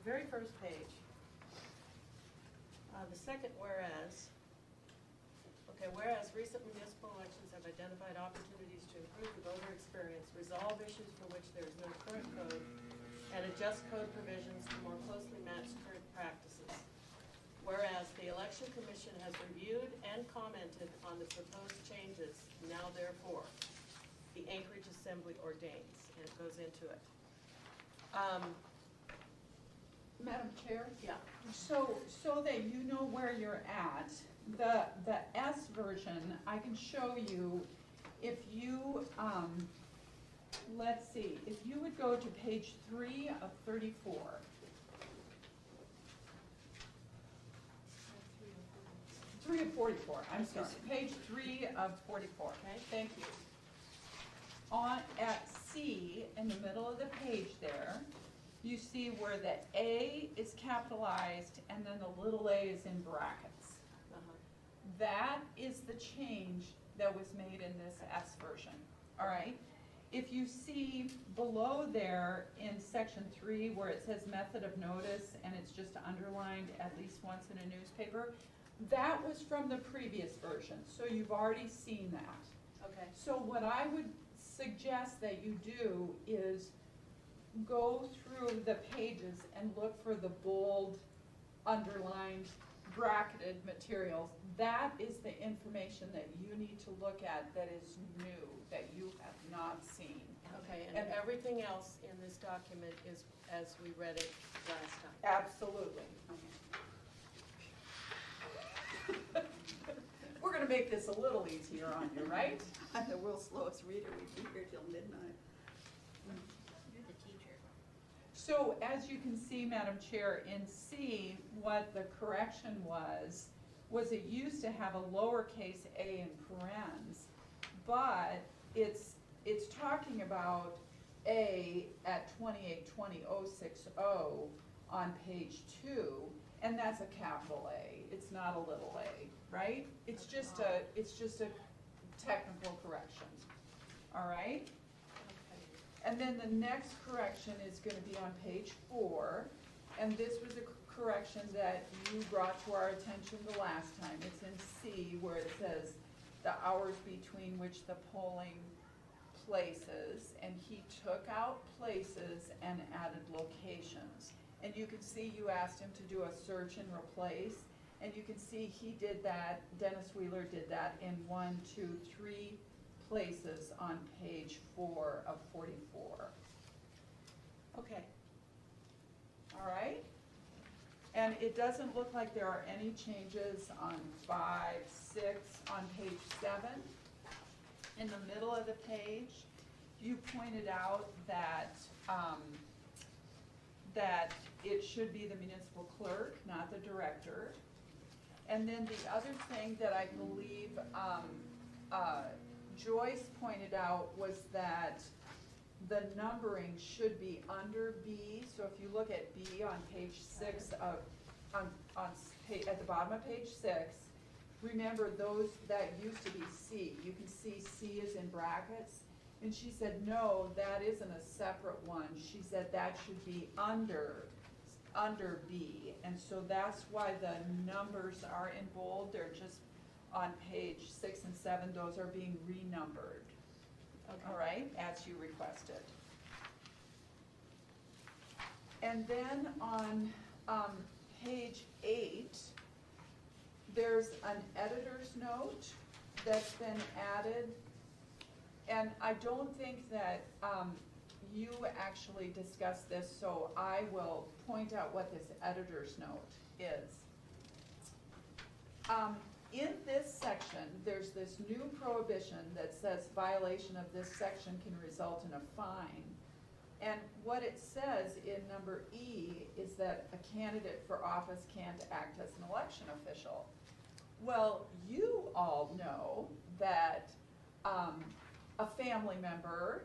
very first page, the second whereas, okay, whereas recent municipal elections have identified opportunities to improve the voter experience, resolve issues for which there is no current code, and adjust code provisions to more closely match current practices. Whereas the Election Commission has reviewed and commented on the proposed changes, now therefore, the Anchorage Assembly ordains, and it goes into it. Madam Chair? Yeah. So that you know where you're at, the S version, I can show you if you, let's see, if you would go to page 3 of 34. 3 of 44, I'm sorry, page 3 of 44. Okay. Thank you. On at C, in the middle of the page there, you see where the A is capitalized and then the little a is in brackets. That is the change that was made in this S version, all right? If you see below there in section 3 where it says method of notice and it's just underlined at least once in a newspaper, that was from the previous version, so you've already seen that. Okay. So what I would suggest that you do is go through the pages and look for the bold, underlined, bracketed materials. That is the information that you need to look at that is new, that you have not seen. Okay, and everything else in this document is as we read it last time. Absolutely. We're gonna make this a little easier on you, right? I'm the world's slowest reader, we'd be here till midnight. You're the teacher. So as you can see, Madam Chair, in C, what the correction was it used to have a lowercase a in parens, but it's talking about A at 282060 on page 2, and that's a capital A. It's not a little a, right? It's just a technical correction. All right? And then the next correction is going to be on page 4, and this was a correction that you brought to our attention the last time. It's in C where it says the hours between which the polling places, and he took out places and added locations. And you can see you asked him to do a search and replace, and you can see he did that, Dennis Wheeler did that in 1, 2, 3 places on page 4 of 44. Okay. All right? And it doesn't look like there are any changes on 5, 6, on page 7. In the middle of the page, you pointed out that that it should be the municipal clerk, not the director. And then the other thing that I believe Joyce pointed out was that the numbering should be under B. So if you look at B on page 6 of, at the bottom of page 6, remember those that used to be C. You can see C is in brackets. And she said, no, that isn't a separate one. She said that should be under B. And so that's why the numbers are in bold. They're just on page 6 and 7. Those are being renumbered. Okay. All right, as you requested. And then on page 8, there's an editor's note that's been added. And I don't think that you actually discussed this, so I will point out what this editor's note is. In this section, there's this new prohibition that says violation of this section can result in a fine. And what it says in number E is that a candidate for office can't act as an election official. Well, you all know that a family member,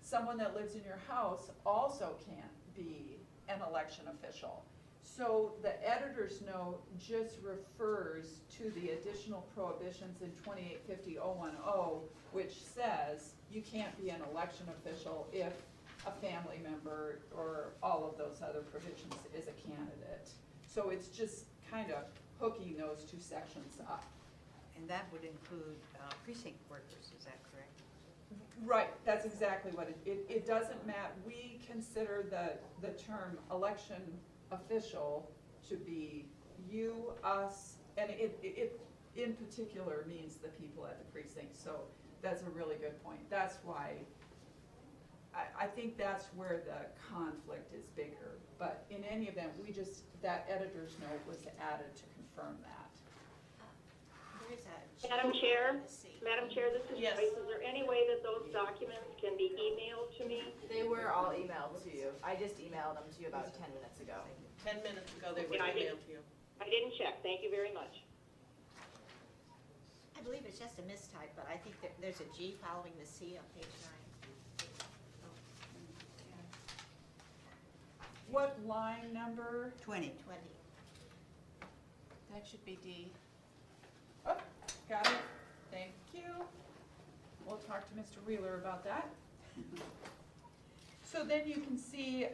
someone that lives in your house, also can't be an election official. So the editor's note just refers to the additional prohibitions in 2850.010, which says you can't be an election official if a family member or all of those other provisions is a candidate. So it's just kind of hooking those two sections up. And that would include precinct workers, is that correct? Right, that's exactly what it doesn't matter, we consider the term election official to be you, us, and it in particular means the people at the precinct, so that's a really good point. That's why, I think that's where the conflict is bigger, but in any event, that editor's note was added to confirm that. Where is that? Madam Chair, Let's see. Madam Chair, this is Yes. Joyce. Is there any way that those documents can be emailed to me? They were all emailed to you. I just emailed them to you about 10 minutes ago. 10 minutes ago, they were Yeah, I did. emailed to you. I didn't check. Thank you very much. I believe it's just a mistype, but I think there's a G following the C on page 9. What line number? 20. That should be D. Oh, got it, thank you. We'll talk to Mr. Wheeler about that. So then you can see,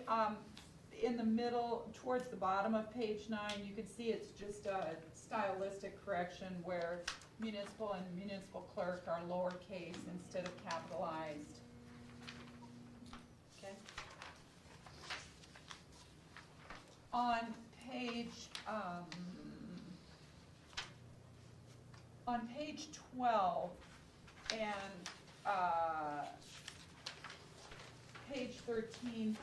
in the middle, towards the bottom of page 9, you can see it's just a stylistic correction where municipal and municipal clerk are lowercase instead of capitalized. Okay? On page 12 and page 13,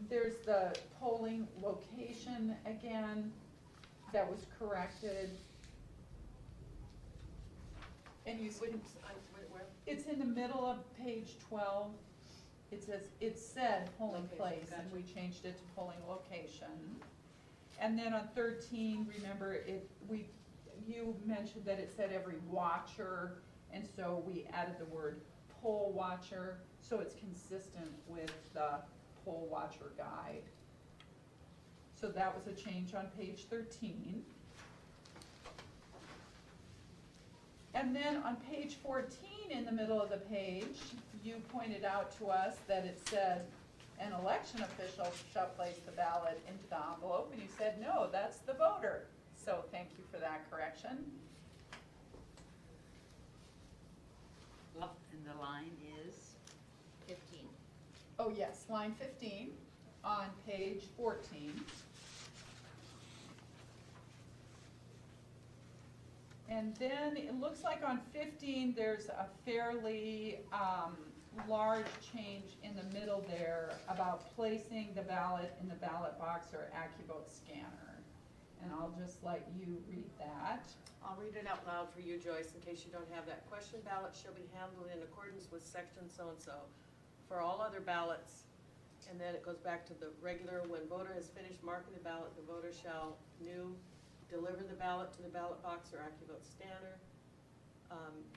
there's the polling location again that was corrected. And you Where? it's in the middle of page 12. It said polling Location, place, and we changed it to polling location. And then on 13, remember, you mentioned that it said every watcher, and so we added the word poll watcher, so it's consistent with the poll watcher guide. So that was a change on page 13. And then on page 14, in the middle of the page, you pointed out to us that it said, an election official shall place the ballot into the envelope, and you said, no, that's the voter. So thank you for that correction. And the line is? 15. Oh, yes, line 15 on page 14. And then it looks like on 15, there's a fairly large change in the middle there about placing the ballot in the ballot box or AccuVote scanner. And I'll just let you read that. I'll read it out loud for you, Joyce, in case you don't have that. Question ballot shall be handled in accordance with section so-and-so. For all other ballots, and then it goes back to the regular, when voter has finished marking the ballot, the voter shall deliver the ballot to the ballot box or AccuVote scanner.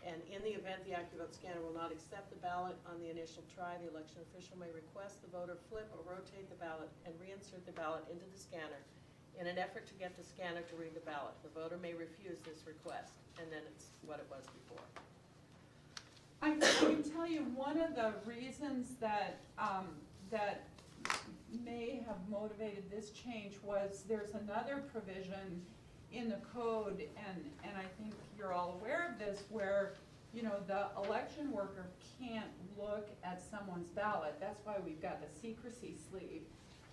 And in the event the AccuVote scanner will not accept the ballot on the initial try, the election official may request the voter flip or rotate the ballot and reinsert the ballot into the scanner in an effort to get the scanner to read the ballot. The voter may refuse this request, and then it's what it was before. I can tell you one of the reasons that that may have motivated this change was there's another provision in the code, and I think you're all aware of this, where, you know, the election worker can't look at someone's ballot. That's why we've got the secrecy sleeve.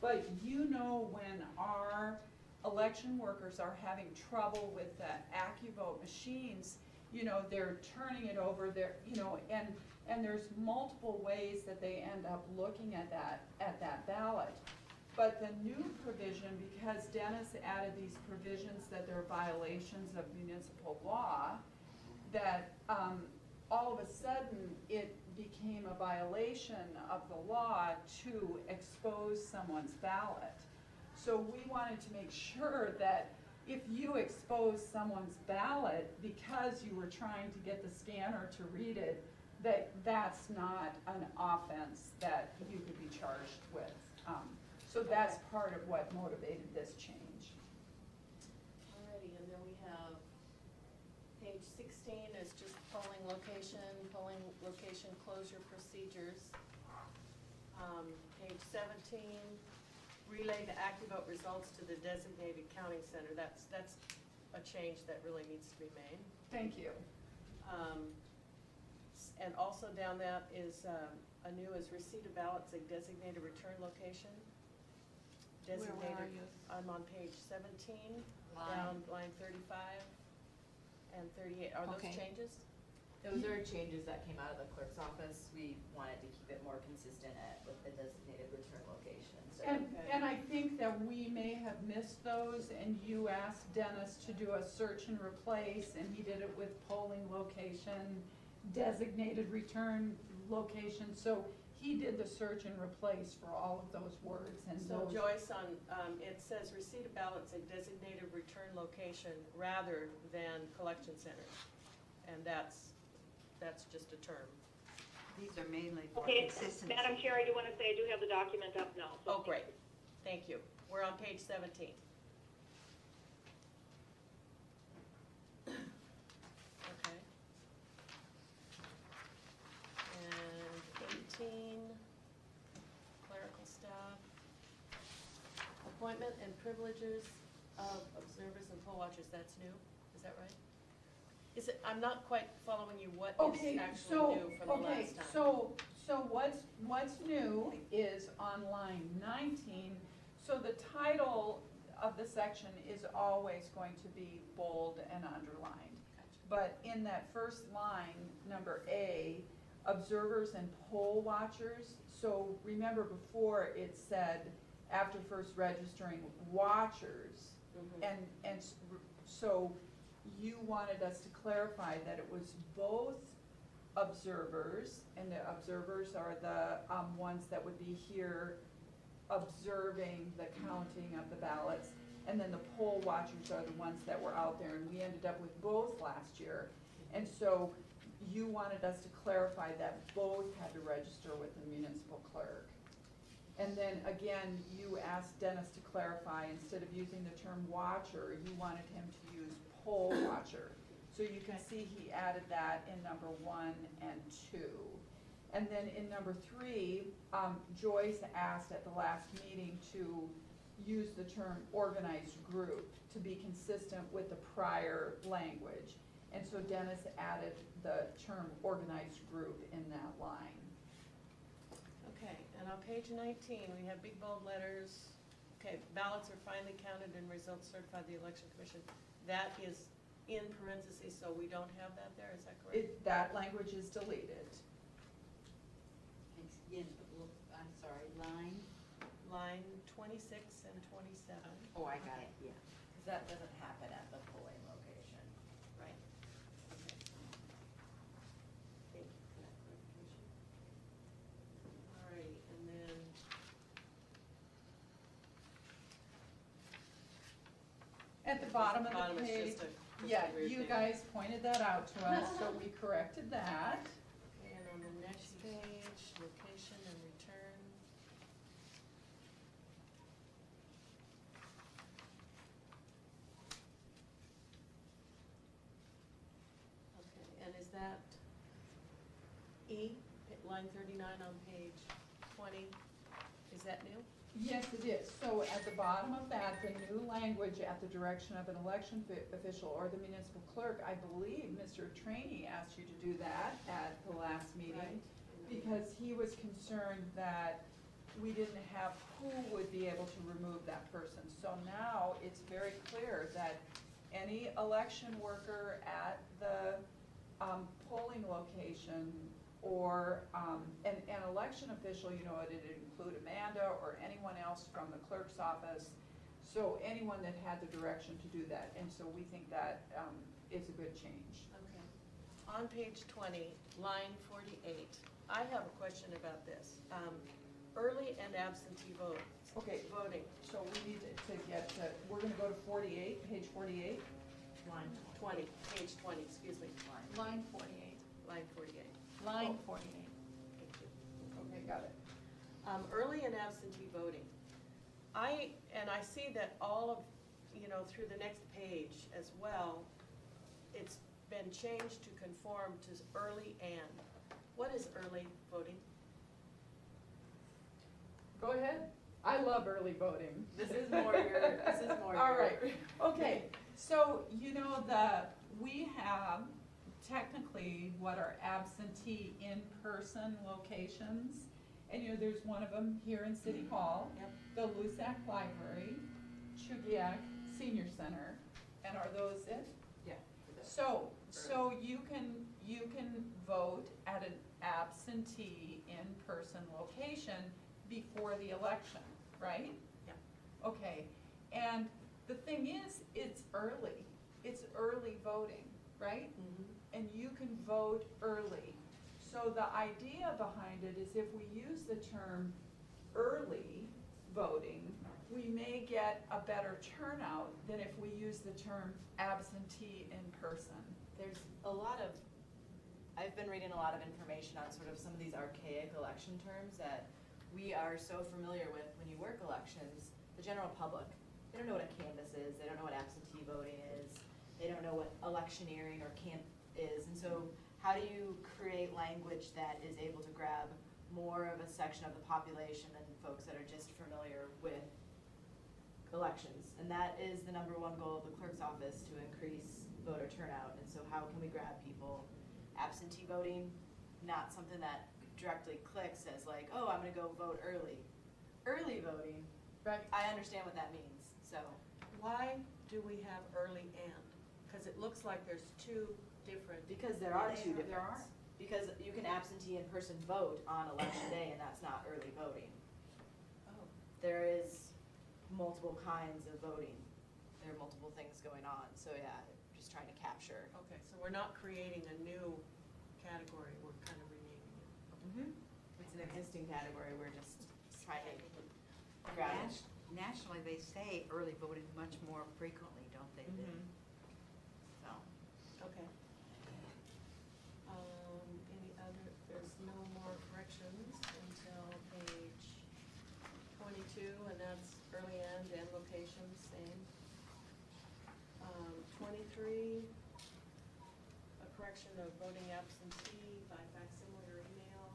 But you know, when our election workers are having trouble with the AccuVote machines, you know, they're turning it over, you know, and there's multiple ways that they end up looking at that ballot. But the new provision, because Dennis added these provisions that they're violations of municipal law, that all of a sudden it became a violation of the law to expose someone's ballot. So we wanted to make sure that if you expose someone's ballot because you were trying to get the scanner to read it, that's not an offense that you could be charged with. So that's part of what motivated this change. Alrighty, and then we have page 16 is just polling location closure procedures. Page 17, relay the ActiVote results to the designated counting center. That's a change that really needs to be made. Thank you. And also down that is, a new is receipt of ballots, a designated return location. Where are Designated, you? I'm on page 17, down line 35 and 38. Are those Okay. changes? Those are changes that came out of the clerk's office. We wanted to keep it more consistent with the designated return location, so. And I think that we may have missed those, and you asked Dennis to do a search and replace, and he did it with polling location, designated return location, so he did the search and replace for all of those words, and So those. Joyce, on, it says receipt of ballots, a designated return location rather than collection center. And that's just a term. These are mainly for Okay, consistency. Madam Chair, I do want to say I do have the document up now. so- Oh, great, thank you. We're on page 17. Okay. And 18, clerical staff. Appointment and privileges of observers and poll watchers, that's new, is that right? Is it, I'm not quite following you, what is Okay, actually so, new from the okay, last time? so what's new is on line 19, so the title of the section is always going to be bold and underlined. But in that first line, number A, observers and poll watchers, so remember before it said, after first registering, watchers, Mhm. and so you wanted us to clarify that it was both observers, and the observers are the ones that would be here observing the counting of the ballots, and then the poll watchers are the ones that were out there, and we ended up with both last year. And so you wanted us to clarify that both had to register with the municipal clerk. And then again, you asked Dennis to clarify, instead of using the term watcher, you wanted him to use poll watcher. So you can see he added that in number 1 and 2. And then in number 3, Joyce asked at the last meeting to use the term organized group to be consistent with the prior language. And so Dennis added the term organized group in that line. Okay, and on page 19, we have big bold letters. Okay, ballots are finally counted and results certified by the election commission. That is in parentheses, so we don't have that there, is that correct? That language is deleted. Again, I'm sorry, line? Line 26 and 27. Oh, I got it, yeah. Because that doesn't happen at the polling location. Right. Okay. Thank you for that clarification. All right, and then. At the bottom of the Bottom is page, just a yeah, weird you thing. guys pointed that out to us, so we corrected that. And on the next page, location and return. Okay, and is that line 39 on page 20, is that new? Yes, it is. So at the bottom of that, the new language at the direction of an election official or the municipal clerk, I believe Mr. Trainee asked you to do that at the last meeting, because he was concerned that we didn't have who would be able to remove that person. So now it's very clear that any election worker at the polling location or an election official, you know, it'd include Amanda or anyone else from the clerk's office. So anyone that had the direction to do that, and so we think that is a good change. Okay. On page 20, line 48, I have a question about this. Early and absentee vote, Okay, voting, so we need to get to, we're gonna go to 48, page 48. Line 20, page 20, excuse me, Line 48. line 48. Line 48. Thank you. Okay, got it. Early and absentee voting. I see that all of, you know, through the next page as well, it's been changed to conform to early and. What is early voting? Go ahead. I love early voting. This is more your. All right, okay, so, you know, we have technically what are absentee in-person locations. And you know, there's one of them here in City Hall. Yep. The Lusac Library, Chugiak Senior Center, and are those it? Yeah. for the- So you can vote at an absentee in-person location before the election, right? Yeah. Okay, and the thing is, it's early voting, right? And you can vote early. So the idea behind it is if we use the term early voting, we may get a better turnout than if we use the term absentee in person. There's a lot of, I've been reading a lot of information on sort of some of these archaic election terms that we are so familiar with when you work elections. The general public, they don't know what a canvass is, they don't know what absentee voting is, they don't know what electioneering or camp is, and so how do you create language that is able to grab more of a section of the population than folks that are just familiar with elections? And that is the number one goal of the clerk's office, to increase voter turnout. And so how can we grab people? Absentee voting, not something that directly clicks as like, oh, I'm gonna go vote early. Early voting, Right. I understand what that means, so. Why do we have early and? Because it looks like there's two different. Because there are two There differences. Because you can absentee in-person vote on election day, and that's not early voting. Oh. There is multiple kinds of voting. There are multiple things going on, so yeah, just trying to capture. Okay, so we're not creating a new category, we're kind of renaming it. It's an existing category, we're just trying to grab it. Nationally, they say early voting much more frequently, don't they? So, Okay. Any other, there's no more corrections until page 22, and that's early and location, same. 23, a correction of voting absentee by facsimile or email.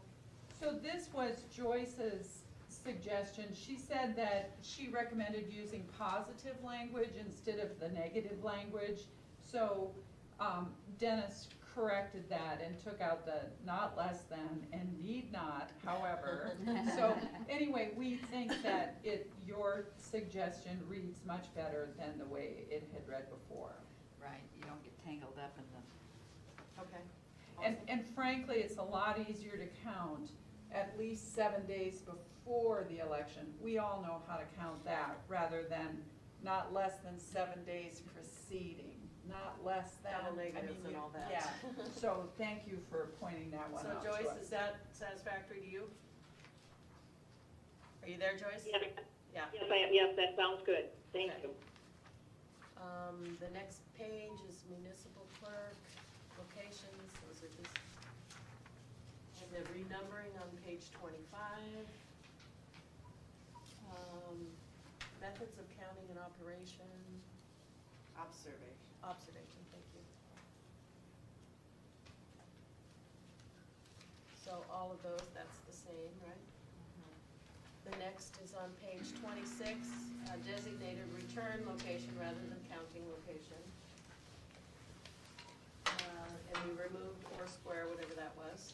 So this was Joyce's suggestion. She said that she recommended using positive language instead of the negative language. So Dennis corrected that and took out the not less than and need not, however. So anyway, we think that your suggestion reads much better than the way it had read before. right, you don't get tangled up in the, Okay. And frankly, it's a lot easier to count at least 7 days before the election. We all know how to count that, rather than not less than 7 days preceding, not less than. Double negatives and all that. Yeah, so thank you for pointing that one So out to Joyce, us. is that satisfactory to you? Are you there, Joyce? Yes, Yeah. yes, I am, yes, that sounds good, thank Okay. you. The next page is municipal clerk, locations, those are just, and the renumbering on page 25. Methods of counting and operation, observation, thank you. So all of those, that's the same, right? The next is on page 26, designated return location rather than counting location. And we removed or square, whatever that was.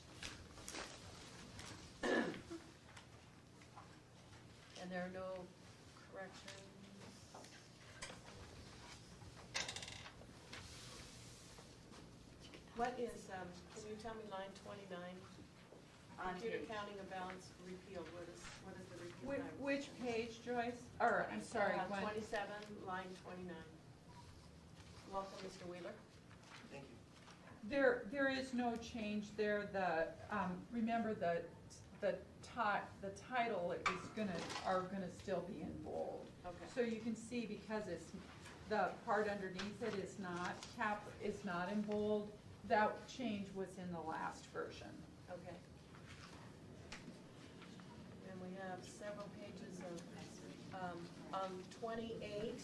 And there are no corrections. What is, can you tell me line 29? On Computer page- counting of balance repealed, what is the repeal? Which, time? which page, Joyce? Or, I'm sorry, Gwen. 27, line 29. Welcome, Mr. Wheeler. Thank you. There is no change there. Remember the title are gonna still be in bold. Okay. So you can see, because it's, the part underneath it is not in bold, that change was in the last version. Okay. And we have several pages of, on 28,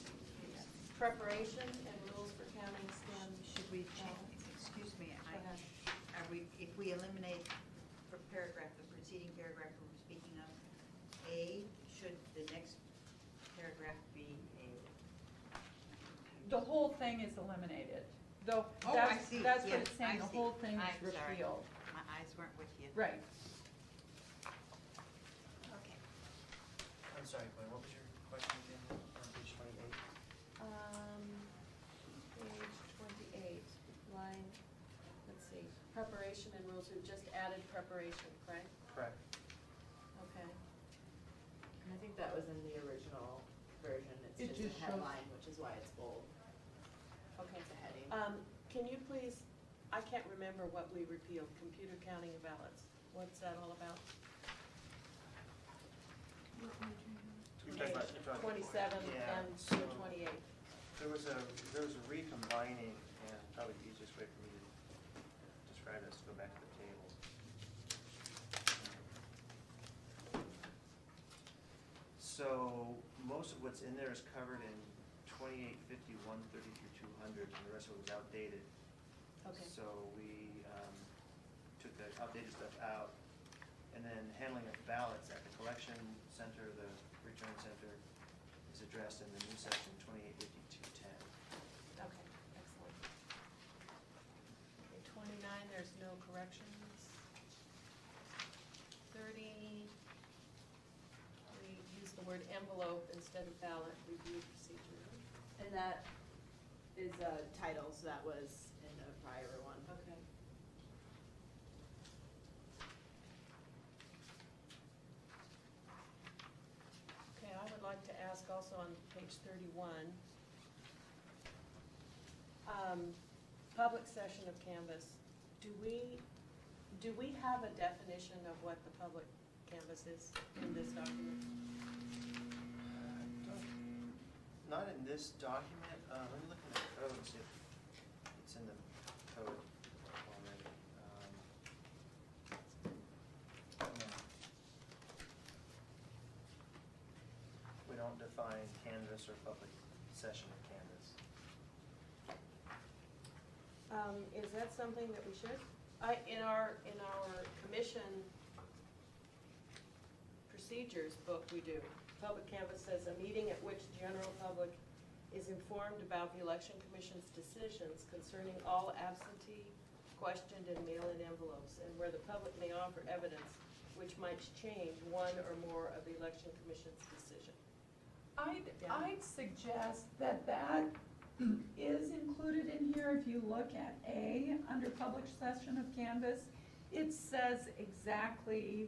preparation and rules for counting STEM. should we change, excuse me, Go ahead. if we eliminate for paragraph, the preceding paragraph we were speaking of, A, paragraph be a? The whole thing is eliminated. Though, Oh, I that's, see. that's what Yeah, it's saying, I the see. whole thing I'm is sorry. repealed. My eyes weren't with you. Right. Okay. I'm sorry, Glenn, what was your question again on page 28? Page 28, line, let's see, preparation and rules, we've just added preparation, correct? Correct. Okay. And I think that was in the original version, It it's just just a shows- headline, which is why it's bold. Okay. It's a heading. Can you please, I can't remember what we repealed, computer counting of ballots. What's that all about? You're talking about- you're talking- 27 Yeah, and so 28. There was a recombining, and probably the easiest way for me to describe this, to go back to the tables. So most of what's in there is covered in 28, 50, 130 through 200, and the rest of it was outdated. Okay. So we took the outdated stuff out, and then handling of ballots at the collection center, the return center, is addressed in the new section 285210. Okay, excellent. Okay, 29, there's no corrections. 30, we use the word envelope instead of ballot review procedure. And that is a title, so that was in a prior one. Okay. Okay, I would like to ask also on page 31, public session of canvas, do we have a definition of what the public canvas is in this document? Not in this document, let me look in the code and see if it's in the code already. No. We don't define canvas or public session of canvas. Is that something that we should? In our commission procedures book, we do. Public canvas says a meeting at which the general public is informed about the election commission's decisions concerning all absentee, questioned, and mail-in envelopes, and where the public may offer evidence which might change one or more of the election commission's decision. I'd suggest that that is included in here. If you look at A, under public session of canvas, it says exactly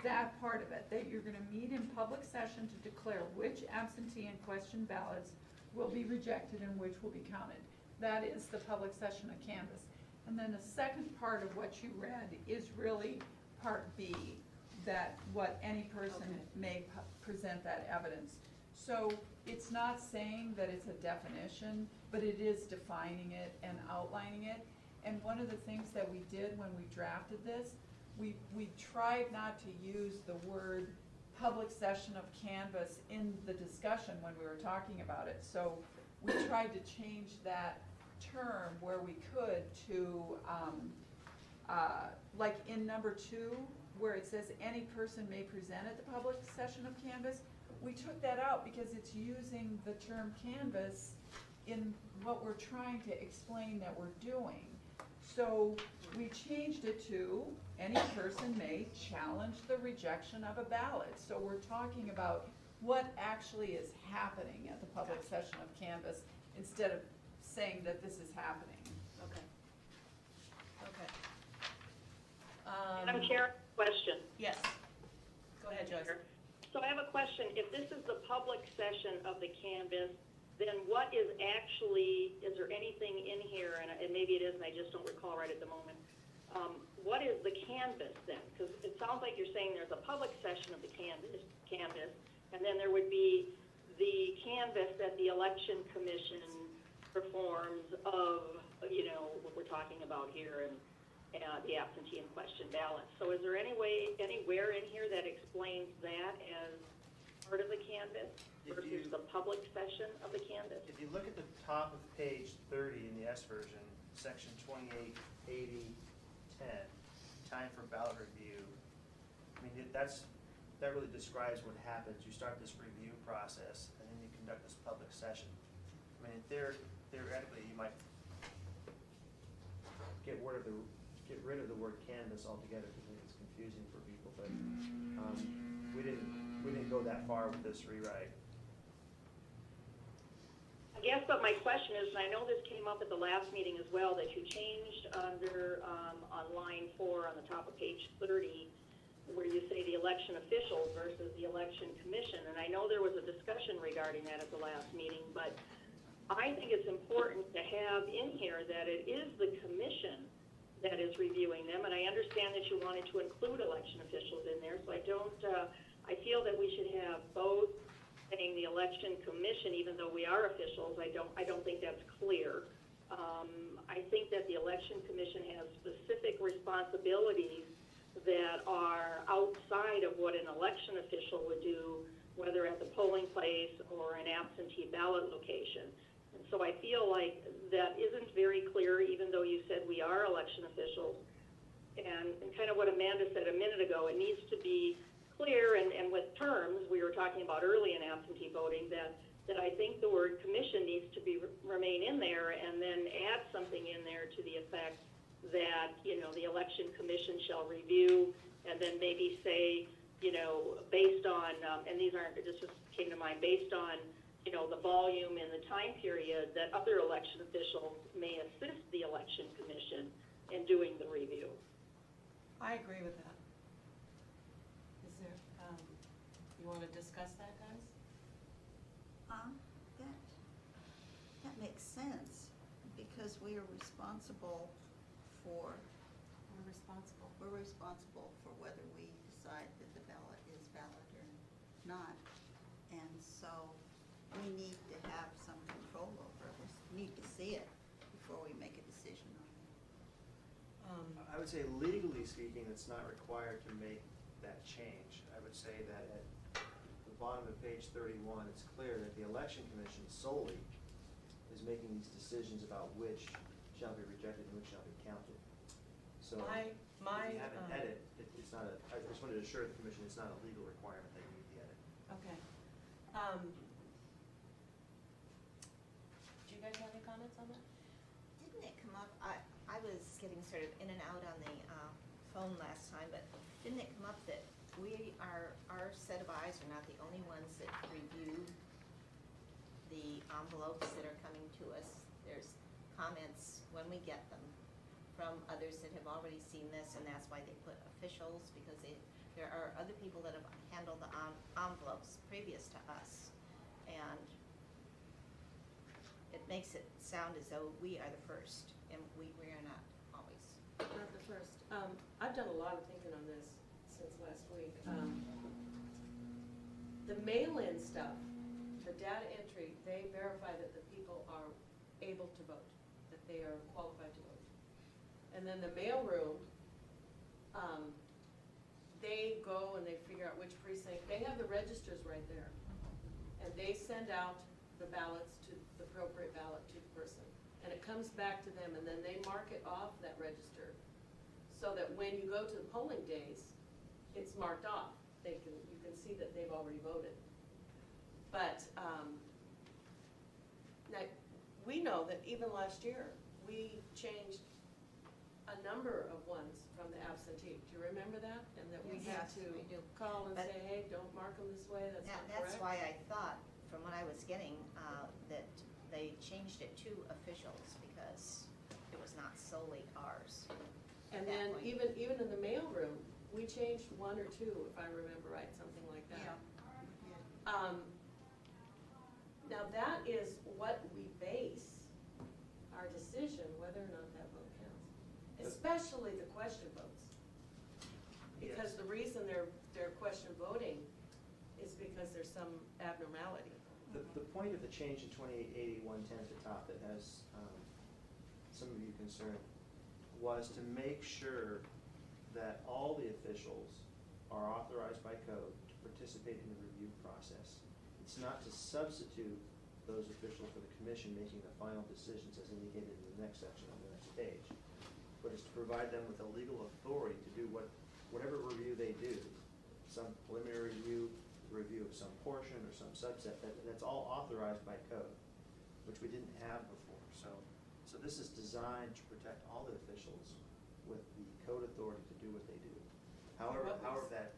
that part of it, that you're gonna meet in public session to declare which absentee and question ballots will be rejected and which will be counted. That is the public session of canvas. And then the second part of what you read is really part B, that what any person Okay. may present that evidence. So it's not saying that it's a definition, but it is defining it and outlining it. And one of the things that we did when we drafted this, we tried not to use the word public session of canvas in the discussion when we were talking about it. So we tried to change that term where we could to, like in number 2, where it says any person may present at the public session of canvas, we took that out because it's using the term canvas in what we're trying to explain that we're doing. So we changed it to, any person may challenge the rejection of a ballot. So we're talking about what actually is happening at the public session of canvas instead of saying that this is happening. Okay. Okay. Madam Chair, question. Yes. Go ahead, Joyce. So I have a question. If this is the public session of the canvas, then what is actually, is there anything in here, and maybe it is and I just don't recall right at the moment, what is the canvas then? Because it sounds like you're saying there's a public session of the canvas, and then there would be the canvas that the election commission performs of, what we're talking about here and the absentee and question ballots. So is there anywhere in here that explains that as part of the canvas versus the public session of the canvas? If you look at the top of page 30 in the S version, section 288010, time for ballot review, I mean, that's that really describes what happens. You start this review process, and then you conduct this public session. I mean, theoretically, you might get rid of the word canvas altogether, because I think it's confusing for people, but, we didn't go that far with this rewrite. I guess, but my question is, and I know this came up at the last meeting as well, that you changed under, on line 4 on the top of page 30, where you say the election officials versus the election commission, and I know there was a discussion regarding that at the last meeting, but I think it's important to have in here that it is the commission that is reviewing them, and I understand that you wanted to include election officials in there, so I feel that we should have both saying the election commission, even though we are officials. I don't think that's clear. I think that the election commission has specific responsibilities that are outside of what an election official would do, whether at the polling place or an absentee ballot location. And so I feel like that isn't very clear, even though you said we are election officials. And kind of what Amanda said a minute ago, it needs to be clear, and with terms, we were talking about early in absentee voting, that I think the word commission needs to remain in there, and then add something in there to the effect that, the election commission shall review, and then maybe say, based on, and this just came to mind, based on, the volume and the time period, that other election officials may assist the election commission in doing the review. I agree with that. Is there, you want to discuss that, guys? That makes sense, because we are responsible for, we're responsible for whether we decide that the ballot is valid or not. And so we need to have some control over it. We need to see it before we make a decision on it. I would say legally speaking, it's not required to make that change. I would say that at the bottom of page 31, it's clear that the election commission solely is making these decisions about which shall be rejected and which shall be counted. So if you have an edit, it's not I just wanted to assure the commission it's not a legal requirement that you need the edit. Okay. Do you guys have any comments on that? Didn't it come up, I was getting sort of in and out on the phone last time, but didn't it come up that our set of eyes are not the only ones that review the envelopes that are coming to us? There's comments when we get them from others that have already seen this, and that's why they put officials, because there are other people that have handled the envelopes previous to us. And it makes it sound as though we are the first, and we are not always. Not the first. I've done a lot of thinking on this since last week. The mail-in stuff, the data entry, they verify that the people are able to vote, that they are qualified to vote. And then the mailroom, they go and they figure out which precinct, they have the registers right there. And they send out the ballots to the appropriate ballot to the person. And it comes back to them, and then they mark it off that register, so that when you go to the polling days, it's marked off. You can see that they've already voted. But, now, we know that even last year, we changed a number of ones from the absentee. Do you remember that? And that we had Yes, to we do. call and But say, hey, don't mark them this way, that's not correct. That's why I thought, from what I was getting, that they changed it to officials, because it was not solely ours. And at that then point. even in the mailroom, we changed one or two, if I remember right, something like that. Now that is what we base our decision whether or not that vote counts, especially the question votes. Because Yes. the reason they're question voting is because there's some abnormality. The point of the change in 2880-110 at the top that has some of you concerned was to make sure that all the officials are authorized by code to participate in the review process. It's not to substitute those officials for the commission making the final decisions as indicated in the next section on the next page, but it's to provide them with the legal authority to do whatever review they do, some preliminary review of some portion or some subset, that's all authorized by code, which we didn't have before. So this is designed to protect all the officials with the code authority to do what they do. However that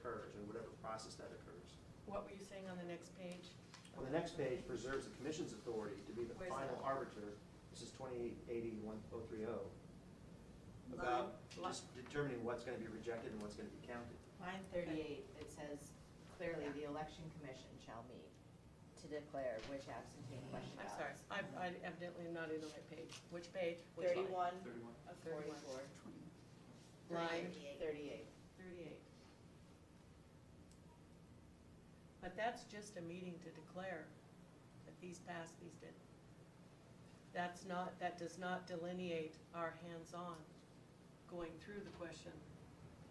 occurs, or whatever process that occurs. What were you saying on the next page? On the next page preserves the commission's authority to be the Where's final that? arbiter. This is 2880-1030. About just determining what's gonna be rejected and what's gonna be counted. Line 38, it says clearly, the election commission shall meet to declare which absentee question I'm ballots. sorry, I evidently am not in the right page. Which page? Which line? 31 of 31. 44, Line 38. 38. But that's just a meeting to declare that these passed, these didn't. That does not delineate our hands-on going through the question.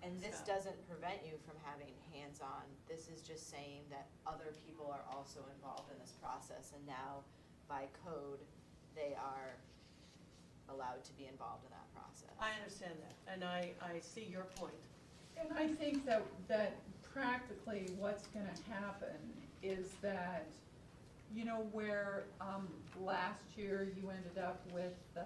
And this stuff. doesn't prevent you from having hands-on. This is just saying that other people are also involved in this process, and now, by code, they are allowed to be involved in that process. I understand that, and I see your point. And I think that practically what's gonna happen is that, you know, where, last year you ended up with the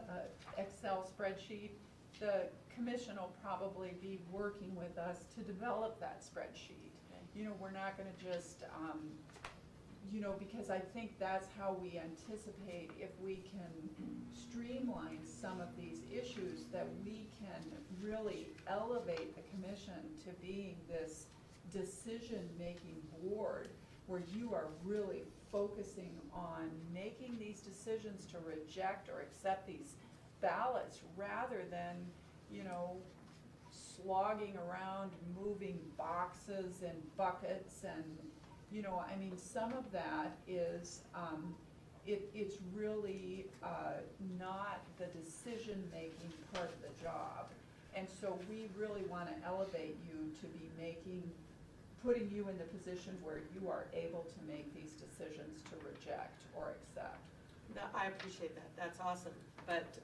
Excel spreadsheet, the commission will probably be working with us to develop that spreadsheet. You know, we're not gonna just, you know, because I think that's how we anticipate if we can streamline some of these issues, that we can really elevate the commission to being this decision-making board where you are really focusing on making these decisions to reject or accept these ballots rather than, you know, slogging around, moving boxes and buckets and, you know, I mean, some of that is, it's really not the decision-making part of the job. And so we really wanna elevate you to be putting you in the position where you are able to make these decisions to reject or accept. I appreciate that, that's awesome, but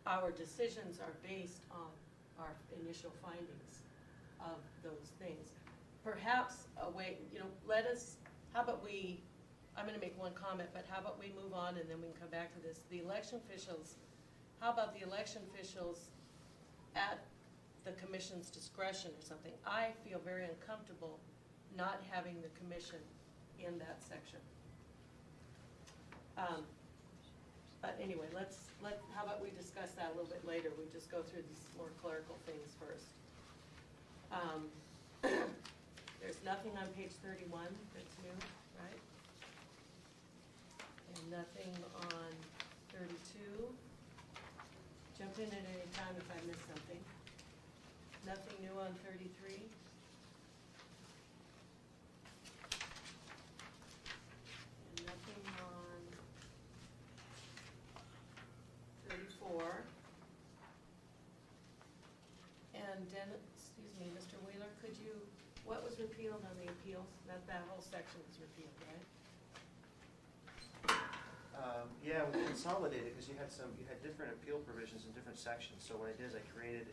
our decisions are based on our initial findings of those things. Perhaps a way, you know, how about we, I'm gonna make one comment, but how about we move on and then we can come back to this. The election officials, how about the election officials at the commission's discretion or something? I feel very uncomfortable not having the commission in that section. But anyway, how about we discuss that a little bit later? We just go through these more clerical things first. There's nothing on page 31 that's new, right? And nothing on 32. Jump in at any time if I missed something. Nothing new on 33. And nothing on 34. And Mr. Wheeler, what was repealed on the appeals? That whole section was repealed, right? Yeah, we consolidated because you had different appeal provisions in different sections. So what I did is I created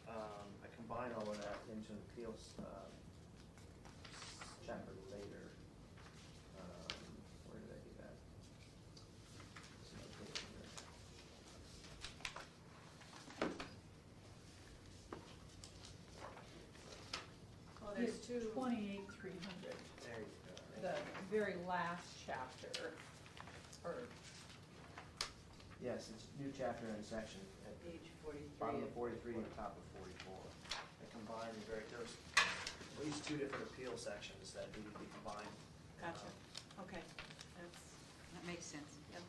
I combined all of that into an appeals chapter later. Where did I do that? It's not page here. Oh, there's two. 28,300, There you go. the very last chapter, or, Yes, it's new chapter and section at Page 43. bottom of 43 and top of 44. I combined there's at least two different appeal sections that need to be combined. Gotcha, okay, that's, That makes sense. yep.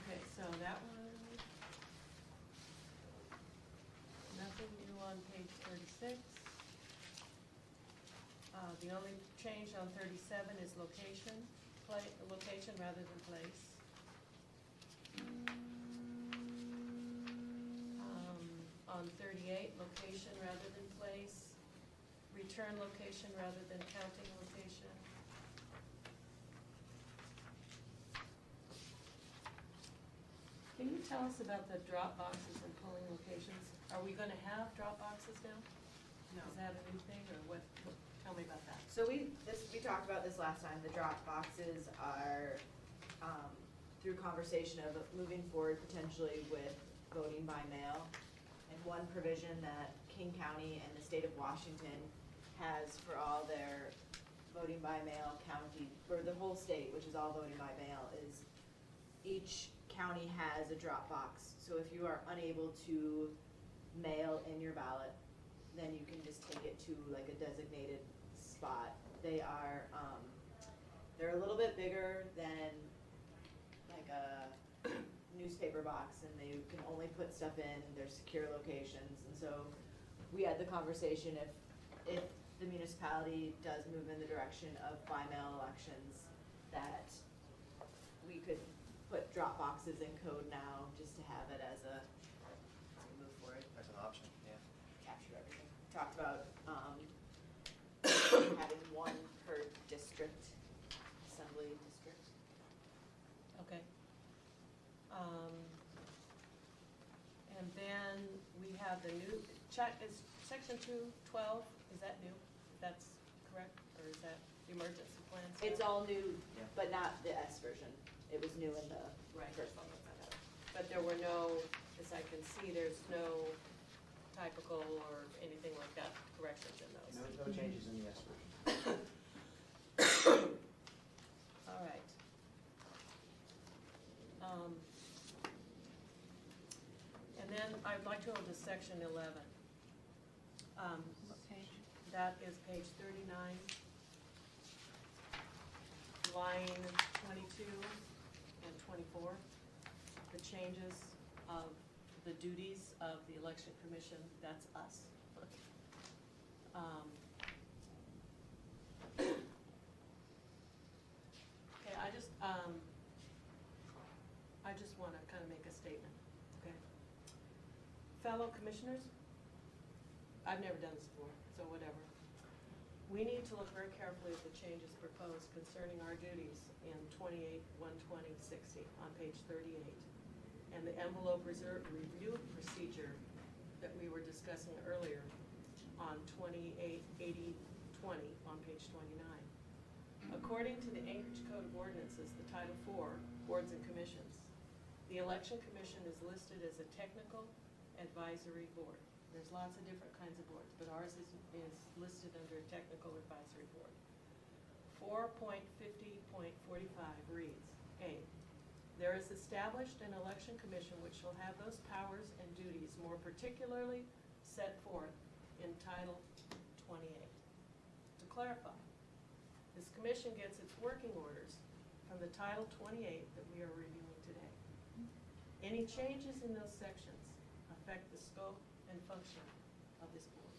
Okay, so that one, nothing new on page 36. The only change on 37 is location rather than place. On 38, location rather than place. Return location rather than counting location. Can you tell us about the drop boxes and polling locations? Are we gonna have drop boxes now? Is that a new thing, or what, tell me about that. So we talked about this last time, the drop boxes are, through conversation of moving forward potentially with voting by mail. And one provision that King County and the state of Washington has for all their voting by mail county, for the whole state, which is all voting by mail, is each county has a drop box. So if you are unable to mail in your ballot, then you can just take it to like a designated spot. They are, they're a little bit bigger than like a newspaper box, and they can only put stuff in their secure locations. And so we had the conversation, if the municipality does move in the direction of by mail elections, that we could put drop boxes in code now, just to have it as a move forward. That's an option, yeah. Capture everything. Talked about, having one per district, assembly district. Okay. And then we have the new, is section 212, is that new? That's correct, or is that the emergency plan stuff? It's all new, Yeah. but not the S version. It was new in the Right. first one we found out. But there were no, as I can see, there's no typical or anything like that corrections in those. No changes in the S version. All right. And then I'd like to go to section 11. What page? That is page 39, line 22 and 24. The changes of the duties of the election commission, that's us. Okay, I just want to kind of make a statement, okay? Fellow commissioners, I've never done this before, so whatever. We need to look very carefully at the changes proposed concerning our duties in 28-120-60 on page 38, and the envelope review procedure that we were discussing earlier on 28-80-20 on page 29. According to the Anchorage Code of Ordinances, the Title IV, Boards and Commissions, the Election Commission is listed as a technical advisory board. There's lots of different kinds of boards, but ours is listed under a technical advisory board. 4.50.45 reads, A, there is established an election commission which shall have those powers and duties more particularly set forth in Title 28. To clarify, this commission gets its working orders from the Title 28 that we are reviewing today. Any changes in those sections affect the scope and function of this board.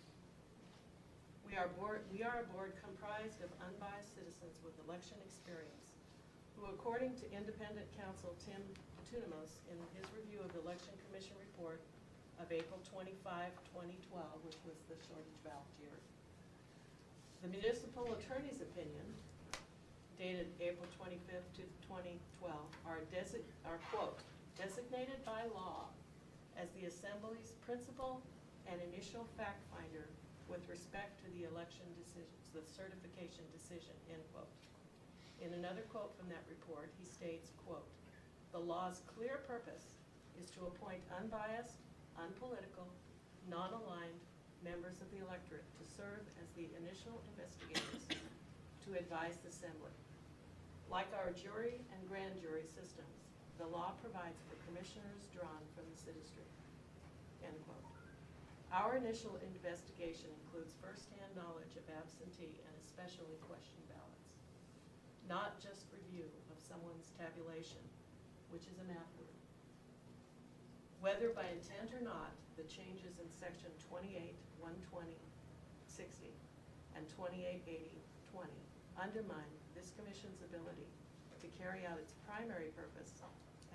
We are a board comprised of unbiased citizens with election experience, who, according to independent counsel Tim Tunamos in his review of the Election Commission report of April 25, 2012, which was the shortage ballot year, the municipal attorney's opinion, dated April 25th to 2012, are quote, designated by law as the Assembly's principal and initial fact finder with respect to the election decisions, the certification decision, end quote. In another quote from that report, he states, quote, the law's clear purpose is to appoint unbiased, unpolitical, non-aligned members of the electorate to serve as the initial investigators to advise the Assembly. Like our jury and grand jury systems, the law provides for commissioners drawn from the citizenry, end quote. Our initial investigation includes firsthand knowledge of absentee and especially question ballots, not just review of someone's tabulation, which is a math word. Whether by intent or not, the changes in section 28-120-60 and 28-80-20 undermine this commission's ability to carry out its primary purpose,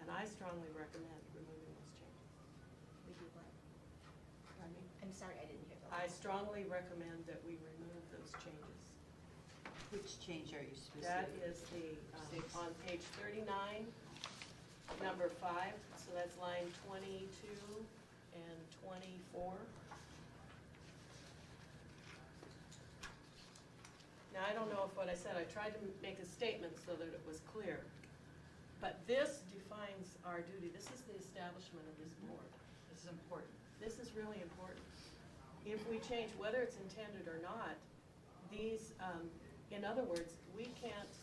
and I strongly recommend removing those changes. We do what? Pardon me? I'm sorry, I didn't hear that. I strongly recommend that we remove those changes. Which change are you specific? That is the, on page 39, number 5, so that's line 22 and 24. Now, I don't know if what I said, I tried to make a statement so that it was clear. But this defines our duty. This is the establishment of this board. This is important. This is really important. If we change, whether it's intended or not, these, in other words, we can't,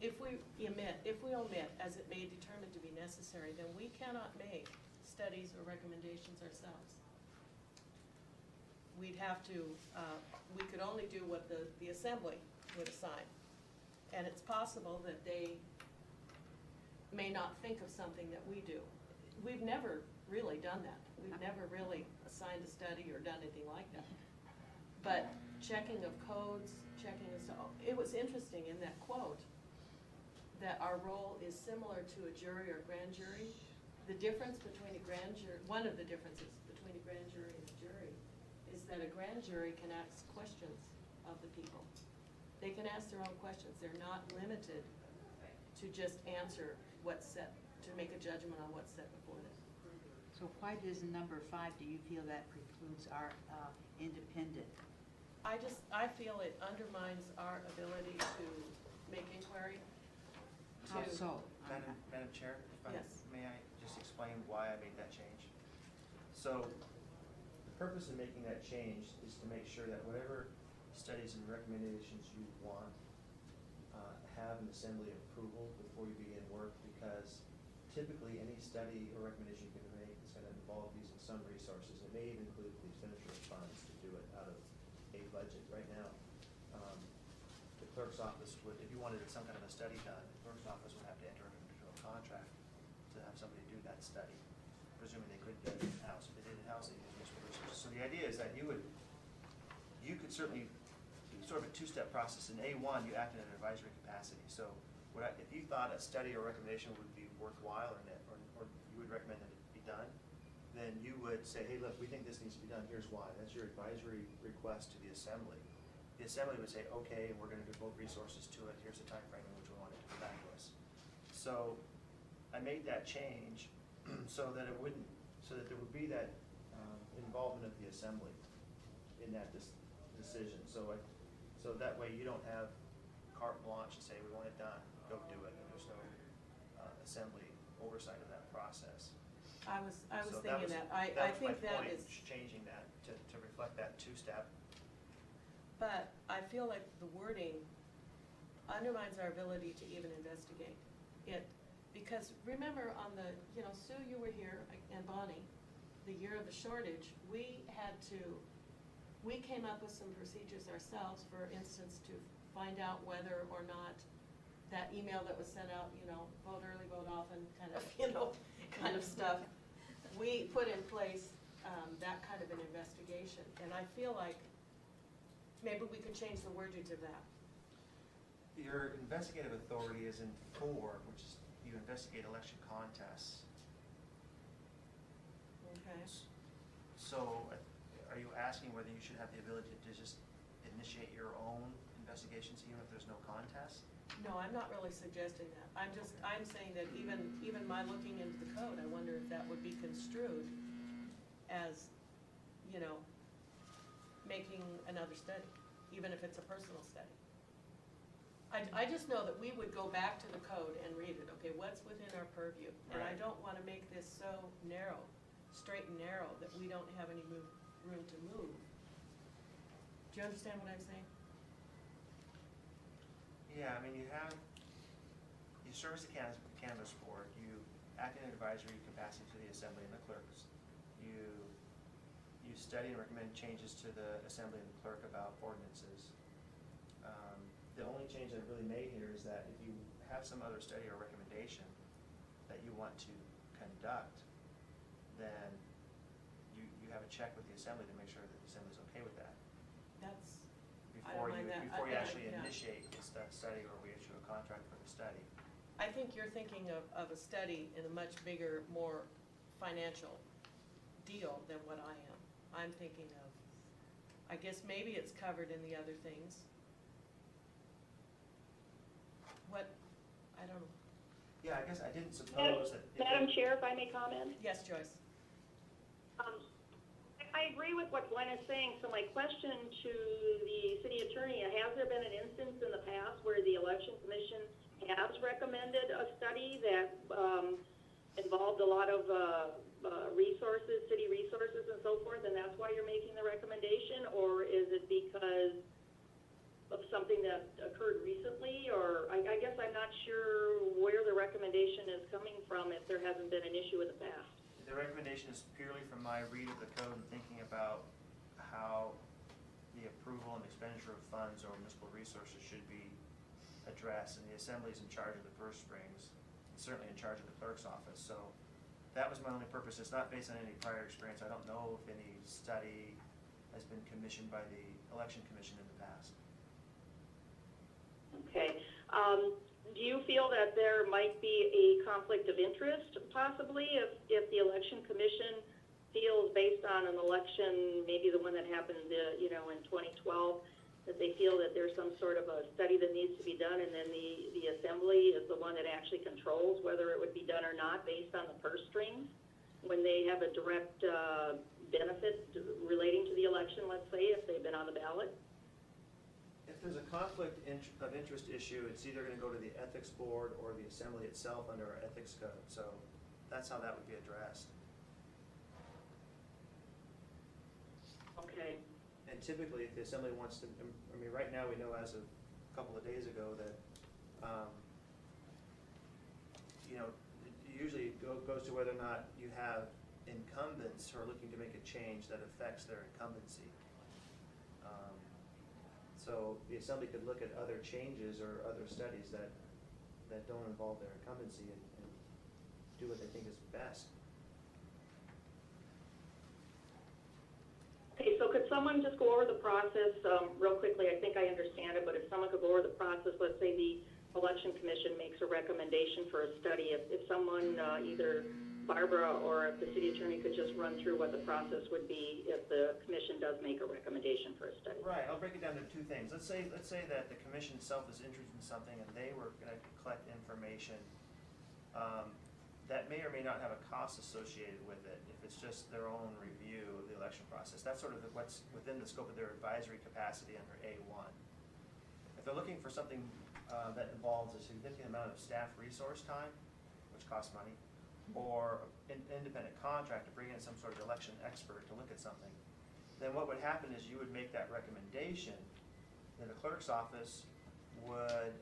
if we omit, as it may determine to be necessary, then we cannot make studies or recommendations ourselves. We'd have to, we could only do what the assembly would assign. And it's possible that they may not think of something that we do. We've never really done that. We've never really assigned a study or done anything like that. But checking of codes, checking of, so, it was interesting in that quote that our role is similar to a jury or grand jury. The difference between a grand jury, one of the differences between a grand jury and a jury is that a grand jury can ask questions of the people. They can ask their own questions. They're not limited to just answer what's set, to make a judgment on what's set before them. So why does number 5, do you feel that precludes our independent? I feel it undermines our ability to make inquiry. How to- so? Madam Chair, Yes. may I just explain why I made that change? So, the purpose of making that change is to make sure that whatever studies and recommendations you want have an assembly approval before you begin work, because typically any study or recommendation you're going to make is going to involve using some resources. It may even include the expenditure of funds to do it out of a budget. Right now, the clerk's office would, if you wanted some kind of a study done, the clerk's office would have to enter into a contract to have somebody do that study, presuming they could do it in-house. If they did it in-house, they could use resources. So the idea is that you could certainly, sort of a two-step process. In A1, you act in an advisory capacity. So if you thought a study or recommendation would be worthwhile or you would recommend that it be done, then you would say, hey, look, we think this needs to be done, here's why. That's your advisory request to the assembly. The assembly would say, okay, we're going to devote resources to it, here's the time frame in which we want it to come back to us. So I made that change so that there would be that involvement of the assembly in that decision. So that way you don't have carte blanche and say, we want it done, go do it, and there's no assembly oversight of that process. I was So thinking was- that. I think that was my is. point, changing that to reflect that two-step. But I feel like the wording undermines our ability to even investigate it. Because remember on the, Sue, you were here, and Bonnie, the year of the shortage, we came up with some procedures ourselves, for instance, to find out whether or not that email that was sent out, vote early, vote often, kind of stuff. We put in place that kind of an investigation, and I feel like maybe we could change the wording to that. Your investigative authority is in 4, which is you investigate election contests. Okay. So are you asking whether you should have the ability to just initiate your own investigations even if there's no contest? No, I'm not really suggesting that. I'm saying that even my looking into the code, I wonder if that would be construed as, making another study, even if it's a personal study. I just know that we would go back to the code and read it, okay, what's within our purview? And I Right. don't want to make this so narrow, straight and narrow, that we don't have any room to move. Do you understand what I'm saying? Yeah, I mean, you service the cannabis board, you act in an advisory capacity to the assembly and the clerks. You study and recommend changes to the assembly and the clerk about ordinances. The only change I've really made here is that if you have some other study or recommendation that you want to conduct, then you have a check with the assembly to make sure that the assembly's okay with that. That's, I don't mind that. Before you I- actually yeah. initiate the study or we issue a contract for the study. I think you're thinking of a study in a much bigger, more financial deal than what I am. I'm thinking of, I guess maybe it's covered in the other things. I don't know. Yeah, I guess I didn't suppose that. Madam Chair, if I may comment? Yes, Joyce? I I agree with what Gwen is saying, so my question to the city attorney, has there been an instance in the past where the election commission has recommended a study that, involved a lot of, resources, city resources and so forth, and that's why you're making the recommendation? Or is it because of something that occurred recently? Or I guess I'm not sure where the recommendation is coming from if there hasn't been an issue in the past. The recommendation is purely from my read of the code and thinking about how the approval and expenditure of funds or municipal resources should be addressed, and the assembly is in charge of the purse strings, and certainly in charge of the clerk's office. So that was my only purpose. It's not based on any prior experience. I don't know if any study has been commissioned by the election commission in the past. Okay. Do you feel that there might be a conflict of interest possibly if the election commission feels based on an election, maybe the one that happened, in 2012, that they feel that there's some sort of a study that needs to be done, and then the assembly is the one that actually controls whether it would be done or not based on the purse strings when they have a direct benefit relating to the election, let's say, if they've been on the ballot? If there's a conflict of interest issue, it's either going to go to the ethics board or the assembly itself under our ethics code. So that's how that would be addressed. Okay. And typically, if the assembly wants to, I mean, right now, we know as of a couple of days ago that, it usually goes to whether or not you have incumbents who are looking to make a change that affects their incumbency. So the assembly could look at other changes or other studies that don't involve their incumbency and do what they think is best. Okay, so could someone just go over the process real quickly? I think I understand it, but if someone could go over the process, let's say the election commission makes a recommendation for a study. If someone, either Barbara or if the city attorney could just run through what the process would be if the commission does make a recommendation for a study. Right, I'll break it down into two things. Let's say that the commission itself is interested in something and they were going to collect information that may or may not have a cost associated with it if it's just their own review of the election process. That's sort of what's within the scope of their advisory capacity under A1. If they're looking for something that involves a significant amount of staff resource time, which costs money, or an independent contract to bring in some sort of election expert to look at something, then what would happen is you would make that recommendation, then the clerk's office would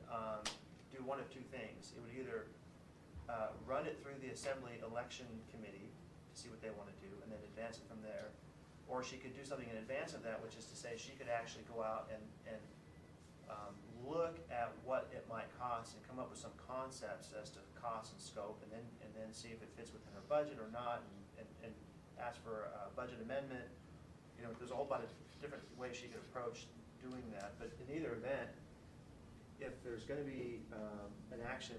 do one of two things. It would either run it through the assembly election committee to see what they want to do and then advance it from there, or she could do something in advance of that, which is to say she could actually go out and look at what it might cost and come up with some concepts as to cost and scope, and then see if it fits within her budget or not, and ask for a budget amendment. There's a whole bunch of different ways she could approach doing that, but in either event, if there's going to be an action,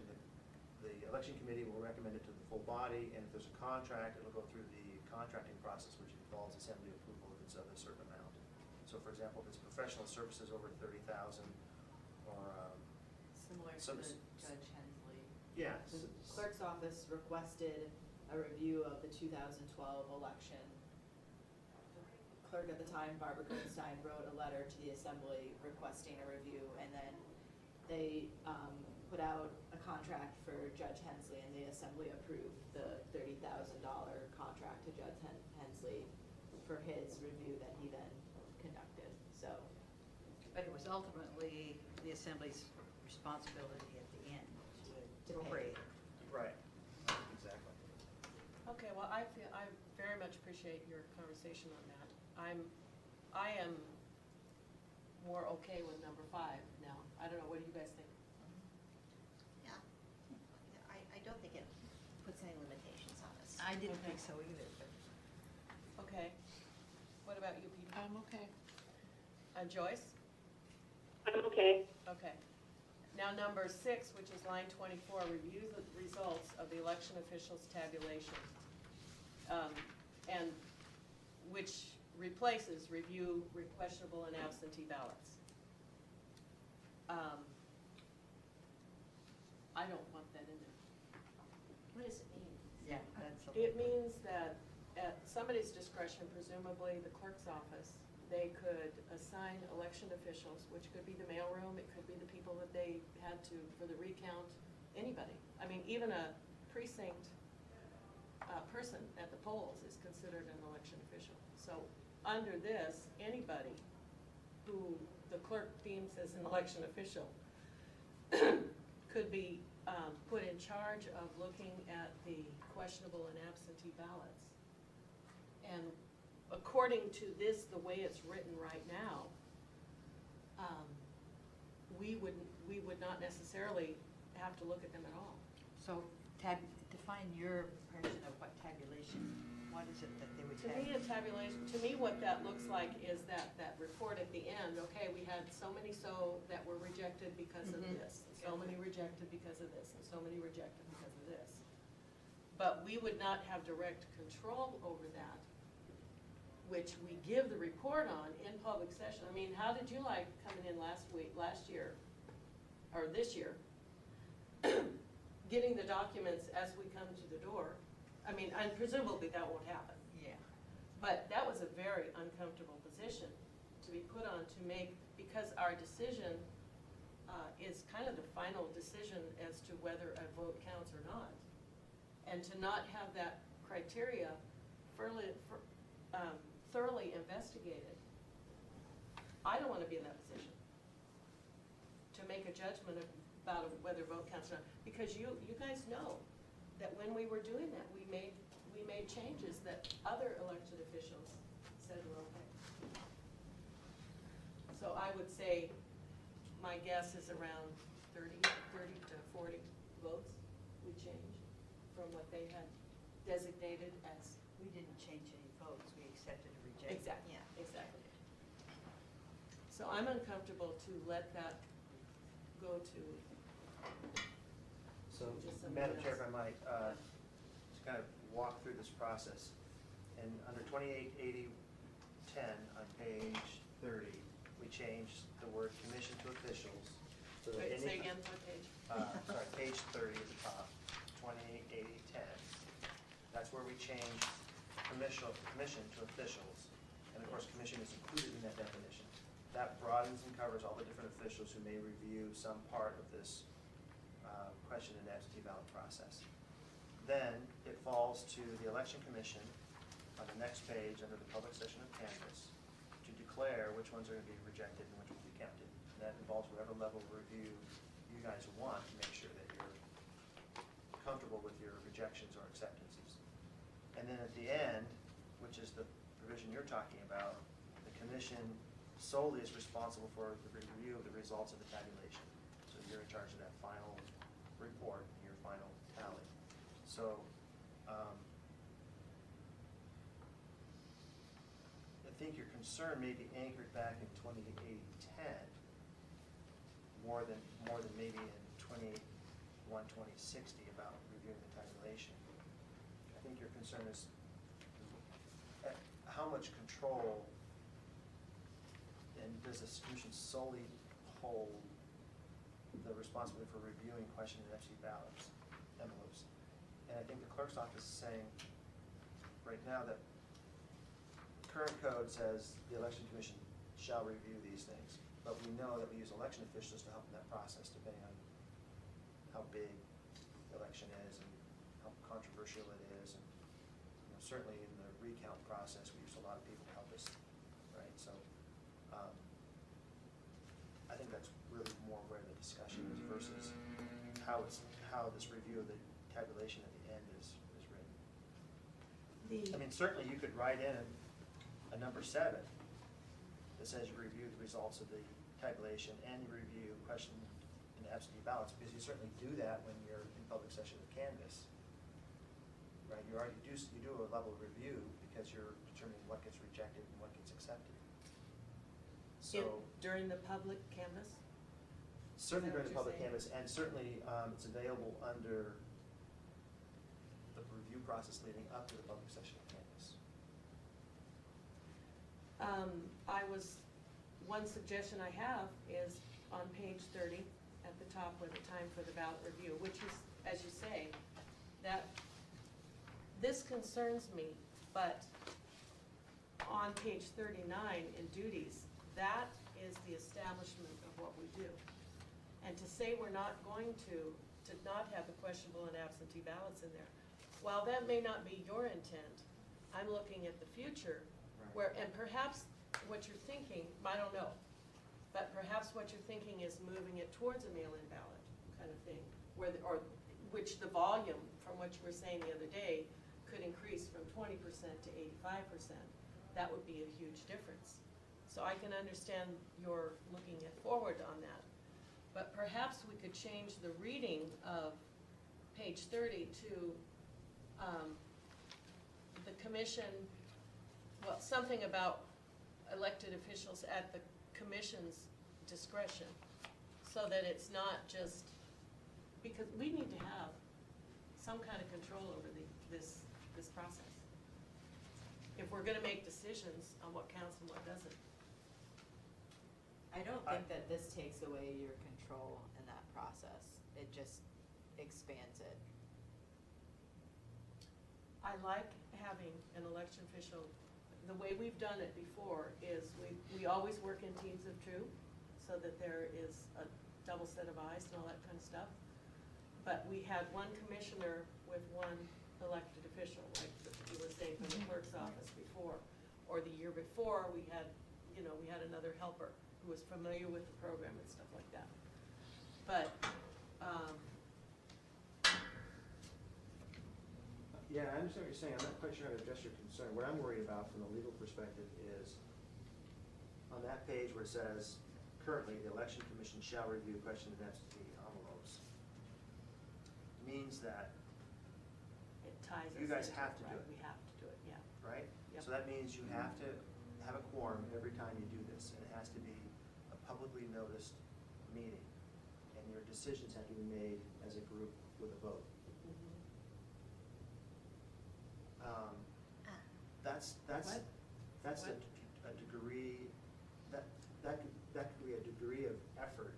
the election committee will recommend it to the full body, and if there's a contract, it'll go through the contracting process, which involves assembly approval if it's of a certain amount. So for example, if it's professional services over 30,000, or Similar to Some- the Judge Hensley. yeah, The clerk's office requested a review of the 2012 election. The clerk at the time, Barbara Goldstein, wrote a letter to the assembly requesting a review, and then they put out a contract for Judge Hensley, and the assembly approved the $30,000 contract to Judge Hensley for his review that he then conducted, so. But it was ultimately the assembly's responsibility at the end to appropriate. right, exactly. Okay, well, I very much appreciate your conversation on that. I am more okay with number 5 now. I don't know, what do you guys think? Yeah. I don't think it puts any limitations on us. I didn't Okay. think so either, but. Okay. What about you, Peter? I'm okay. Joyce? I'm okay. Okay. Now, number 6, which is line 24, review the results of the election officials' tabulation. And which replaces review questionable and absentee ballots. I don't want that in there. What does it mean? Yeah, that's. It means that at somebody's discretion, presumably the clerk's office, they could assign election officials, which could be the mailroom, it could be the people that they had to, for the recount, anybody. I mean, even a precinct person at the polls is considered an election official. So under this, anybody who the clerk deems as an election official could be put in charge of looking at the questionable and absentee ballots. And according to this, the way it's written right now, we would not necessarily have to look at them at all. So define your version of what tabulation, what is it that they would To me, a tabulation, to me, what that looks like is that report at the end, okay, we had so many that were rejected because of this, and so many rejected because of this, and so many rejected because of this. But we would not have direct control over that, which we give the report on in public session. I mean, how did you like coming in last year, or this year, getting the documents as we come to the door? I mean, and presumably that won't happen. Yeah. But that was a very uncomfortable position to be put on to make, because our decision is kind of the final decision as to whether a vote counts or not. And to not have that criteria thoroughly investigated, I don't want to be in that position, to make a judgment about whether vote counts or not. Because you guys know that when we were doing that, we made changes that other elected officials said were okay. So I would say, my guess is around 30 to 40 votes we changed from what they had designated as. We didn't change any votes, we accepted or rejected. Exactly, Yeah. exactly. So I'm uncomfortable to let that go to. So, Just somebody Madam Chair, if else. I might, to kind of walk through this process. And under 288010 on page 30, we changed the word commission to officials. So that Wait, say any- again, what page? Sorry, page 30 at the top, 288010. That's where we changed commission to officials. And of course, commission is included in that definition. That broadens and covers all the different officials who may review some part of this question and absentee ballot process. Then it falls to the election commission on the next page under the public session of canvass to declare which ones are going to be rejected and which will be counted. And that involves whatever level of review you guys want to make sure that you're comfortable with your rejections or acceptances. And then at the end, which is the provision you're talking about, the commission solely is responsible for the review of the results of the tabulation. So you're in charge of that final report, your final tally. So, I think your concern may be anchored back in 288010 more than maybe in 28-1-2060 about reviewing the tabulation. I think your concern is how much control and does the institution solely hold the responsibility for reviewing question and absentee ballots, envelopes. And I think the clerk's office is saying right now that current code says the election commission shall review these things. But we know that we use election officials to help in that process depending on how big the election is and how controversial it is. And certainly in the recount process, we use a lot of people to help us, right? So I think that's really more where the discussion is versus how this review of the tabulation at the end is written. I mean, certainly you could write in a number 7 that says you review the results of the tabulation and you review question and absentee ballots, because you certainly do that when you're in public session of canvass. Right, you do a level of review because you're determining what gets rejected and what gets accepted. So During the public canvass? certainly Is that during the what public you're canvass, and certainly it's available under the review process leading up to the public session of canvass. One suggestion I have is on page 30 at the top where the time for the ballot review, which is, as you say, that this concerns me, But on page 39 in duties, that is the establishment of what we do. And to say we're not going to not have the questionable and absentee ballots in there, while that may not be your intent, I'm looking at the future where, and perhaps what you're thinking, I don't know, but perhaps what you're thinking is moving it towards a mail-in ballot kind of thing, where, which the volume, from what you were saying the other day, could increase from 20% to 85%. That would be a huge difference. So I can understand your looking at forward on that. But perhaps we could change the reading of page 30 to the commission, well, something about elected officials at the commission's discretion, so that it's not just, because we need to have some kind of control over this process. If we're gonna make decisions on what counts and what doesn't. I don't think that this takes away your control in that process. It just expands it. I like having an election official, the way we've done it before is we always work in teams of two, so that there is a double set of eyes and all that kind of stuff. But we had one commissioner with one elected official, like you were saying from the clerk's office before. Or the year before, we had another helper who was familiar with the program and stuff like that. But, Yeah, I understand what you're saying. I'm not quite sure how to address your concern. What I'm worried about from a legal perspective is, on that page where it says, currently, the election commission shall review question and absentee envelopes, means that, it ties us You guys into have to do right? it. We have to do it, yeah. right? Yep. So that means you have to have a quorum every time you do this, and it has to be a publicly noticed meeting. And your decisions have to be made as a group with a vote. What? That's What? a degree, that could be a degree of effort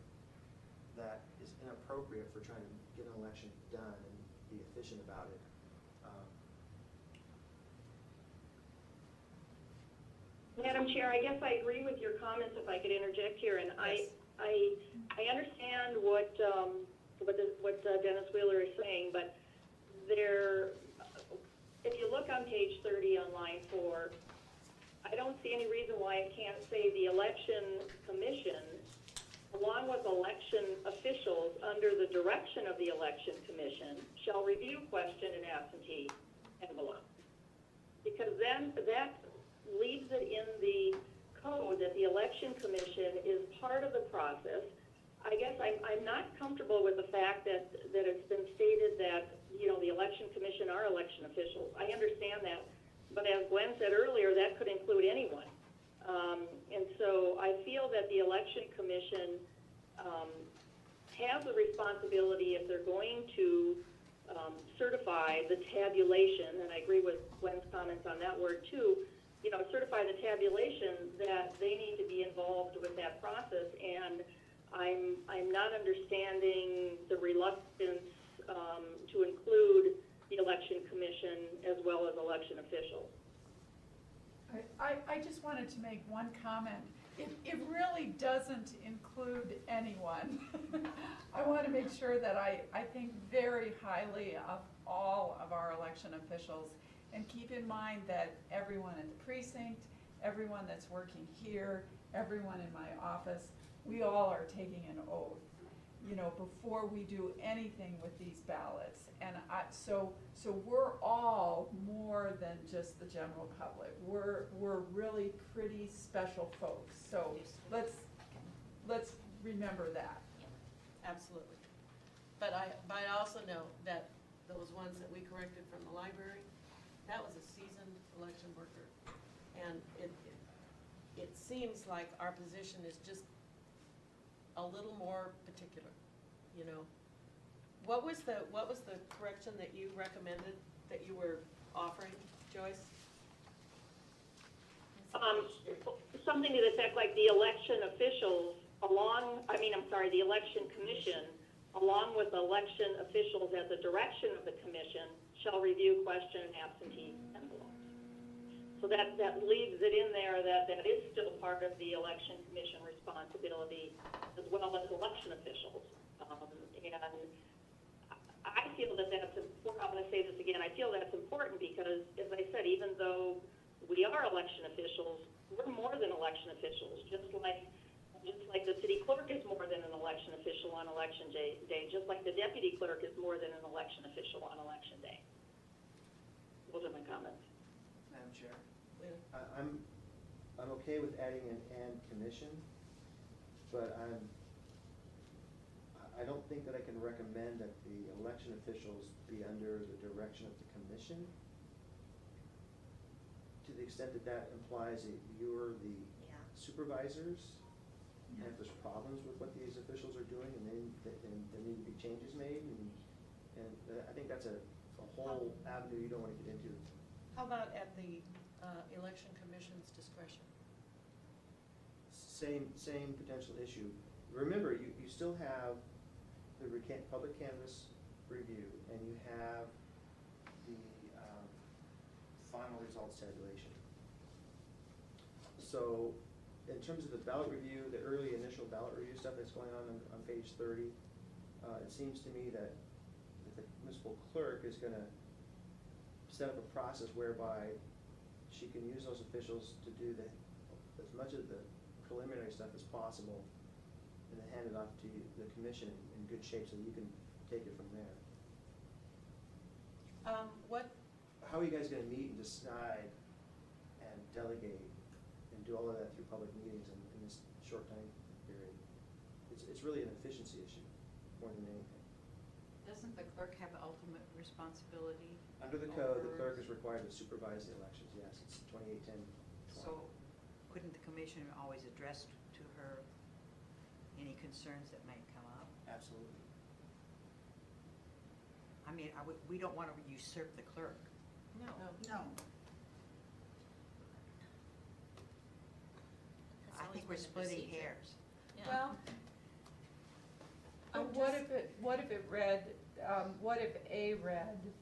that is inappropriate for trying to get an election done and be efficient about it. Madam Chair, I guess I agree with your comments, if I could interject here, and Yes. I understand what Dennis Wheeler is saying, but if you look on page 30 on line 4, I don't see any reason why it can't say the election commission, along with election officials under the direction of the election commission, shall review question and absentee envelope. Because then that leaves it in the code that the election commission is part of the process. I guess I'm not comfortable with the fact that it's been stated that, the election commission are election officials. I understand that, but as Gwen said earlier, that could include anyone. And so I feel that the election commission has a responsibility, if they're going to certify the tabulation, and I agree with Gwen's comments on that word too, certify the tabulation, that they need to be involved with that process. And I'm not understanding the reluctance to include the election commission as well as election officials. I just wanted to make one comment. It really doesn't include anyone. I want to make sure that I think very highly of all of our election officials, and keep in mind that everyone at the precinct, everyone that's working here, everyone in my office, we all are taking an oath, before we do anything with these ballots. And so we're all more than just the general public. We're really pretty special folks. So let's remember that. Absolutely. But I also know that those ones that we corrected from the library, that was a seasoned election worker. And it seems like our position is just a little more particular, What was the correction that you recommended, that you were offering, Joyce? Something to the effect like the election officials the election commission, along with election officials at the direction of the commission, shall review question and absentee envelopes. So that leaves it in there that is still part of the election commission responsibility as well as election officials. And I feel that that's important. I'm going to say this again. I feel that's important because, as I said, even though we are election officials, we're more than election officials. Just like the city clerk is more than an election official on election day, just like the deputy clerk is more than an election official on election day. Those are my comments. Madam Chair? Lena? I'm okay with adding an "and commission," but I don't think that I can recommend that the election officials be under the direction of the commission. To the extent that that implies that you're the Yeah. supervisors, and if there's problems with what these officials are doing, and there need to be changes made, and I think that's a whole avenue you don't want to get into. How about at the election commission's discretion? Same potential issue. Remember, you still have the public canvas review, and you have the final results tabulation. So, in terms of the ballot review, the early initial ballot review stuff that's going on page 30, it seems to me that the municipal clerk is going to set up a process whereby she can use those officials to do as much of the preliminary stuff as possible, and then hand it off to the commission in good shape so you can take it from there. How are you guys gonna meet and decide and delegate and do all of that through public meetings in this short time period? It's really an efficiency issue more than anything. Doesn't the clerk have ultimate responsibility? Under the code, the over- clerk is required to supervise the elections, yes, it's 2810. So couldn't the commission always address to her any concerns that might come up? Absolutely. I mean, we don't want to usurp the clerk. No. No. That's I always think we're been the splitting procedure. hairs. Yeah. Well, I'm What just- if it read, what if A read,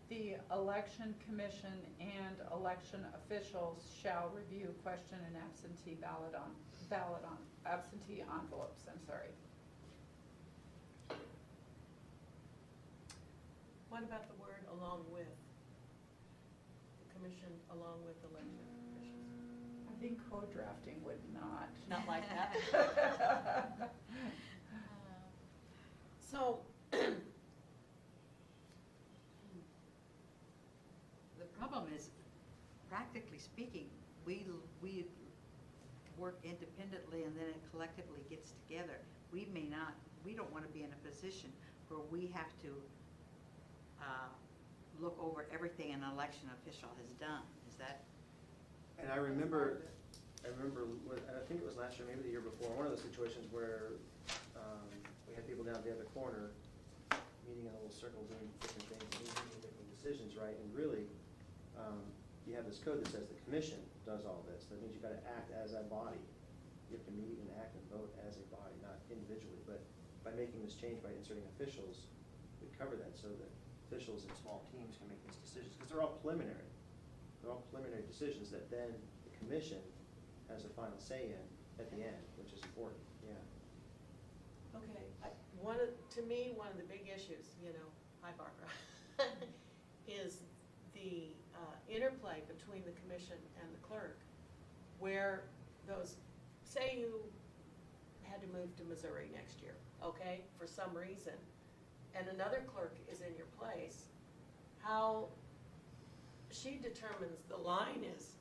the election commission and election officials shall review question and absentee absentee envelopes, I'm sorry. What about the word "along with"? The commission along with elected officials. I think co-drafting would not. Not like that. So, The problem is, practically speaking, we work independently and then it collectively gets together. We don't want to be in a position where we have to look over everything an election official has done. Is that? And I remember, I think it was last year, maybe the year before, one of those situations where we had people down at the other corner, meeting in a little circle, doing different things, and making different decisions, right? And really, you have this code that says the commission does all this. That means you've got to act as a body. You have to meet and act and vote as a body, not individually. But by making this change, by inserting officials, we cover that so that officials in small teams can make these decisions, because they're all preliminary. They're all preliminary decisions that then the commission has a final say in at the end, which is important, yeah. okay, to me, one of the big issues, hi Barbara, is the interplay between the commission and the clerk, where say you had to move to Missouri next year, okay, for some reason, and another clerk is in your place, how she determines the line is,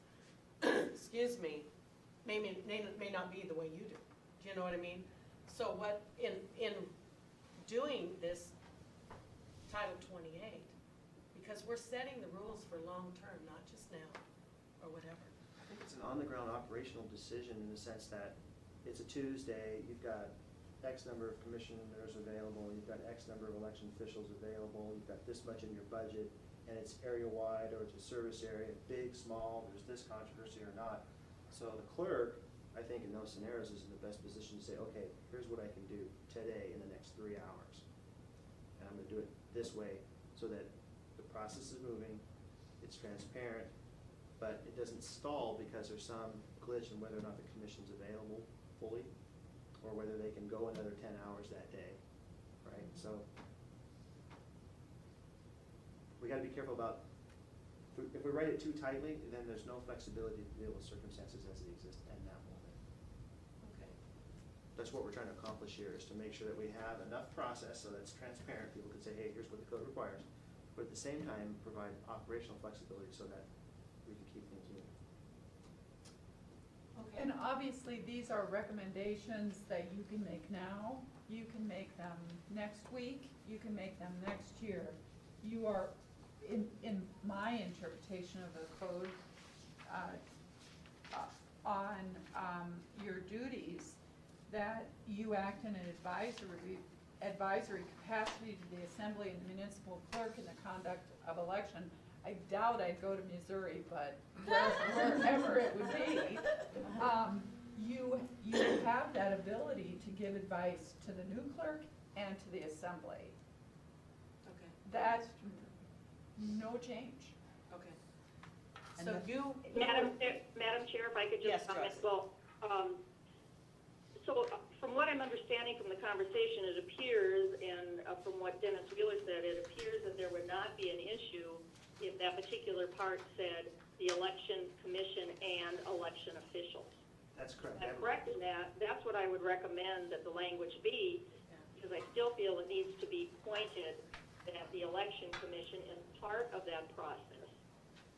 excuse me, may not be the way you do. Do you know what I mean? So what, in doing this Title 28, because we're setting the rules for long-term, not just now, or whatever. I think it's an on-the-ground operational decision in the sense that it's a Tuesday, you've got X number of commissioners available, you've got X number of election officials available, you've got this much in your budget, and it's area-wide or it's a service area, big, small, there's this controversy or not. So the clerk, I think in those scenarios, is in the best position to say, okay, here's what I can do today in the next 3 hours. And I'm gonna do it this way so that the process is moving, it's transparent, but it doesn't stall because there's some glitch in whether or not the commission's available fully, or whether they can go another 10 hours that day, right? So we gotta be careful about, if we write it too tightly, then there's no flexibility to deal with circumstances as they exist in that moment. Okay. That's what we're trying to accomplish here, is to make sure that we have enough process so that it's transparent. People can say, hey, here's what the code requires. But at the same time, provide operational flexibility so that we can keep things moving. Okay. And obviously, these are recommendations that you can make now, you can make them next week, you can make them next year. You are, in my interpretation of the code, on your duties, that you act in an advisory capacity to the assembly and the municipal clerk in the conduct of election. I doubt I'd go to Missouri, but wherever it would be, you have that ability to give advice to the new clerk and to the assembly. Okay. That's no change. Okay. And So the- you. Madam Chair, if I could Yes, just comment. Joyce. Well, so from what I'm understanding from the conversation, it appears, and from what Dennis Wheeler said, it appears that there would not be an issue if that particular part said the election commission and election officials. That's correct. I'm correct in that. That's what I would recommend that the language be, because I still feel it needs to be pointed that the election commission is part of that process.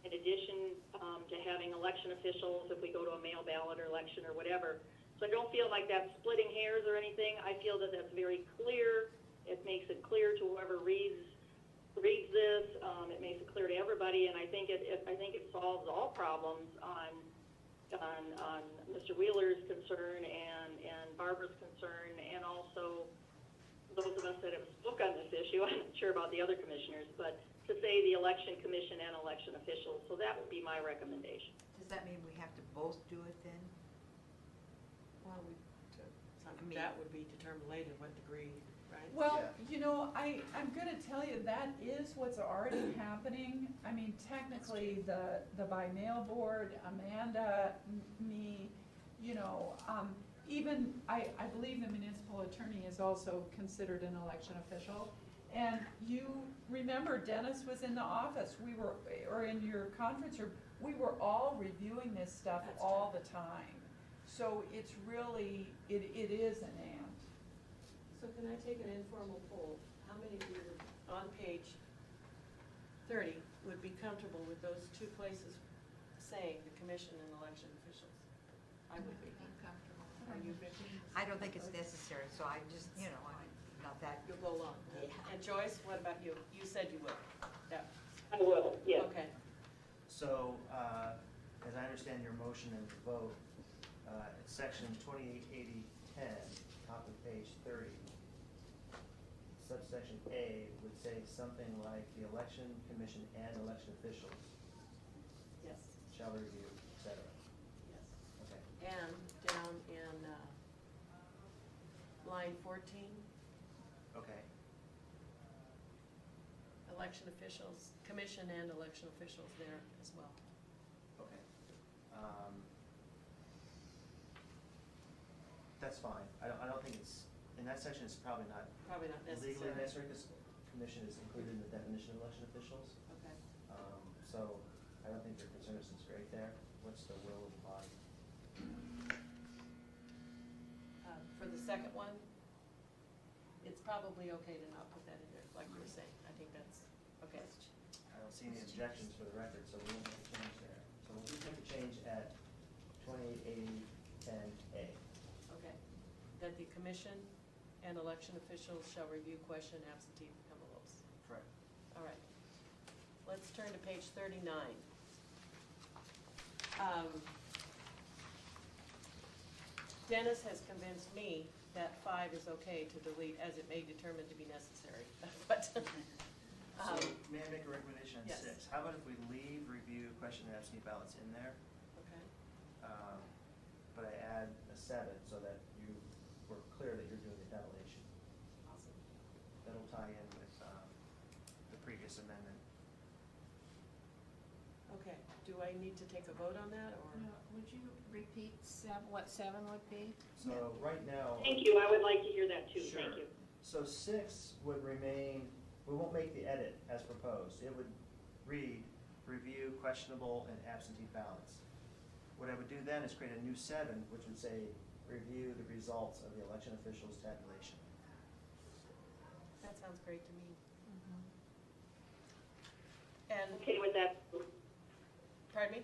In addition to having election officials, if we go to a mail ballot or election or whatever. So I don't feel like that's splitting hairs or anything. I feel that that's very clear. It makes it clear to whoever reads this. It makes it clear to everybody, and I think it solves all problems on Mr. Wheeler's concern and Barbara's concern, and also those of us that have spoke on this issue. I'm not sure about the other commissioners, but to say the election commission and election officials. So that would be my recommendation. Does that mean we have to both do it then? Well, mean- that would be determined later, what degree, right? Well, Yeah. you know, I'm gonna tell you, that is what's already happening. I mean, technically, the by mail board, Amanda, me, you know, even, I believe the municipal attorney is also considered an election official. And you remember Dennis was in the office, we were, or in your conference room, we were all reviewing this stuff That's all the time. So it's really, it is an and. So can I take an informal poll? How many of you on page 30 would be comfortable with those two places saying the commission and election officials? I would be. Are you, Vicki? I don't think it's necessary, so I just, you know, I'm not that. You'll go along. Yeah. And Joyce, what about you? You said you would. Yeah. I will, yes. Okay. So, as I understand your motion and the vote, it's section 288010, top of page 30. Subsection A would say something like the election commission and election officials Yes. shall review, et cetera. Yes. Okay. And down in line 14, Okay. election officials, commission and election officials there as well. Okay. That's fine. I don't think it's, in that section, it's probably not Probably not legally necessary. necessary, because commission is included in the definition of election officials. Okay. So I don't think your concern is great there. What's the will of the body? For the second one, it's probably okay to not put that in there, like you were saying. I think that's, okay. I don't see any objections for the record, so we won't make a change there. So we'll make a change at 288010A. Okay. That the commission and election officials shall review, question absentee envelopes. Correct. All right. Let's turn to page 39. Dennis has convinced me that 5 is okay to delete as it may determine to be necessary. But, So may I make a recommendation on Yes. 6? How about if we leave review, question, and absentee ballots in there, okay, but I add a 7 so that you were clear that you're doing the demolition. awesome. That'll tie in with the previous amendment. I need to take a vote on that, or? No, would you repeat what 7 would be? So right now. Thank you, I would like to hear that too, Sure. thank you. So 6 would remain, we won't make the edit as proposed. It would read, review questionable and absentee ballots. What I would do then is create a new 7, which would say, review the results of the election officials' tabulation. That sounds great to me. And, Okay with that, pardon me?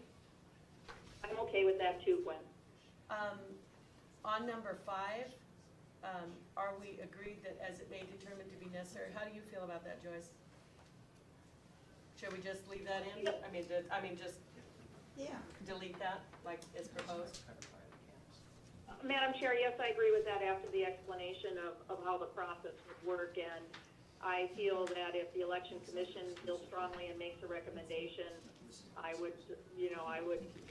I'm okay with that too, Gwen. On number 5, are we agreed that as it may determine to be necessary? How do you feel about that, Joyce? Should we just leave that in? I mean, just Yeah. delete that, like is proposed? Madam Chair, yes, I agree with that after the explanation of how the process would work. And I feel that if the Election Commission feels strongly and makes a recommendation, I would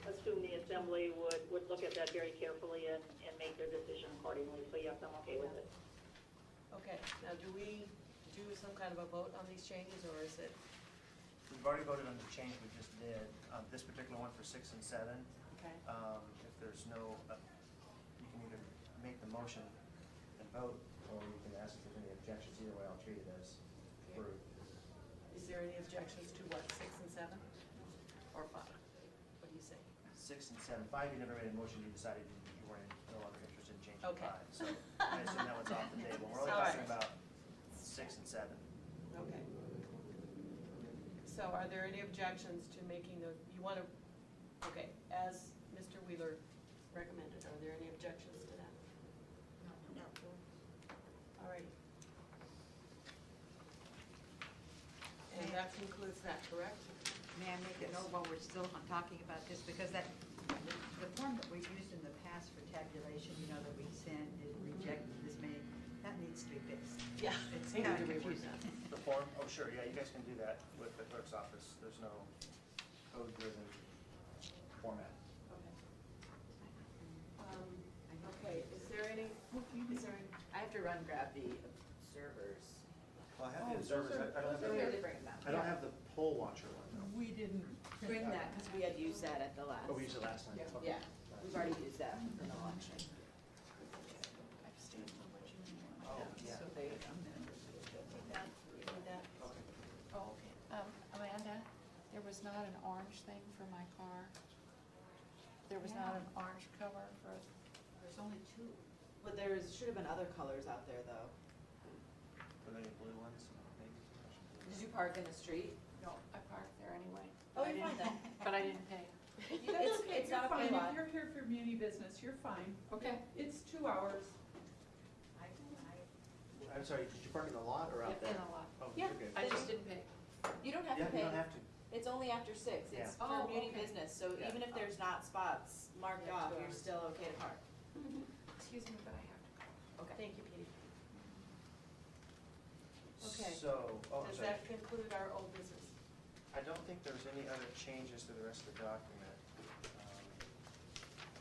assume the Assembly would look at that very carefully and make their decision accordingly. So yes, I'm okay with it. Okay, now do we do some kind of a vote on these changes, or is it? We've already voted on the change we just did. This particular one for 6 and 7. Okay. If there's no, you can either make the motion and vote, or you can ask if there's any objections. Either way, I'll treat it as approved. Is there any objections to what, 6 and 7? Or 5? What do you say? 6 and 7. 5, you never made a motion, you decided you weren't no longer interested in changing Okay. 5. So I assume that one's off the table. We're only All right. talking about 6 and 7. Okay. So are there any objections to making the, you want to, okay, as Mr. Wheeler recommended, are there any objections to that? No. All right. And that concludes that, correct? May I make a note while we're still talking about this, because that, the form that we've used in the past for tabulation, that we sent, is rejected this many, that needs to be fixed. Yeah. It's we need kind to of reword confusing. that. The form? Oh, sure, yeah, you guys can do that with the clerk's office. There's no code-driven format. Okay, is there any, I have to run grab the observers. Well, I have the observers, I don't have Oh, yeah, they the, bring them I don't have the poll watcher one, though. We didn't. Bring that, because we had used that at the last. Oh, we used it last time? Okay. Yeah, we've already used that for the election. Oh, yeah. So they, need that? Okay. Oh, okay. Amanda, there was not an orange thing for my car. There was not an orange cover for, There's only 2. but should have been other colors out there, though. Were there any blue ones, maybe? Did you park in the street? no, I parked there anyway. Oh, you're fine then. But I didn't pay. That's okay, It's you're not a fine, pay if lot. you're here for community business, you're fine. Okay. It's 2 hours. I'm sorry, did you park in the lot or out In there? a lot. Oh, Yeah. you're good. I just didn't pay. You don't have Yeah, to you pay. don't have to. It's only after 6. Yeah. It's Oh, for community okay. business, so Yeah. even if there's not spots marked Yeah, off, 2 you're hours. still okay to park. Excuse me, but I have to go. Okay. Thank you, Katie. Okay. So, oh, I'm Does sorry. that conclude our old business? I don't think there's any other changes to the rest of the document,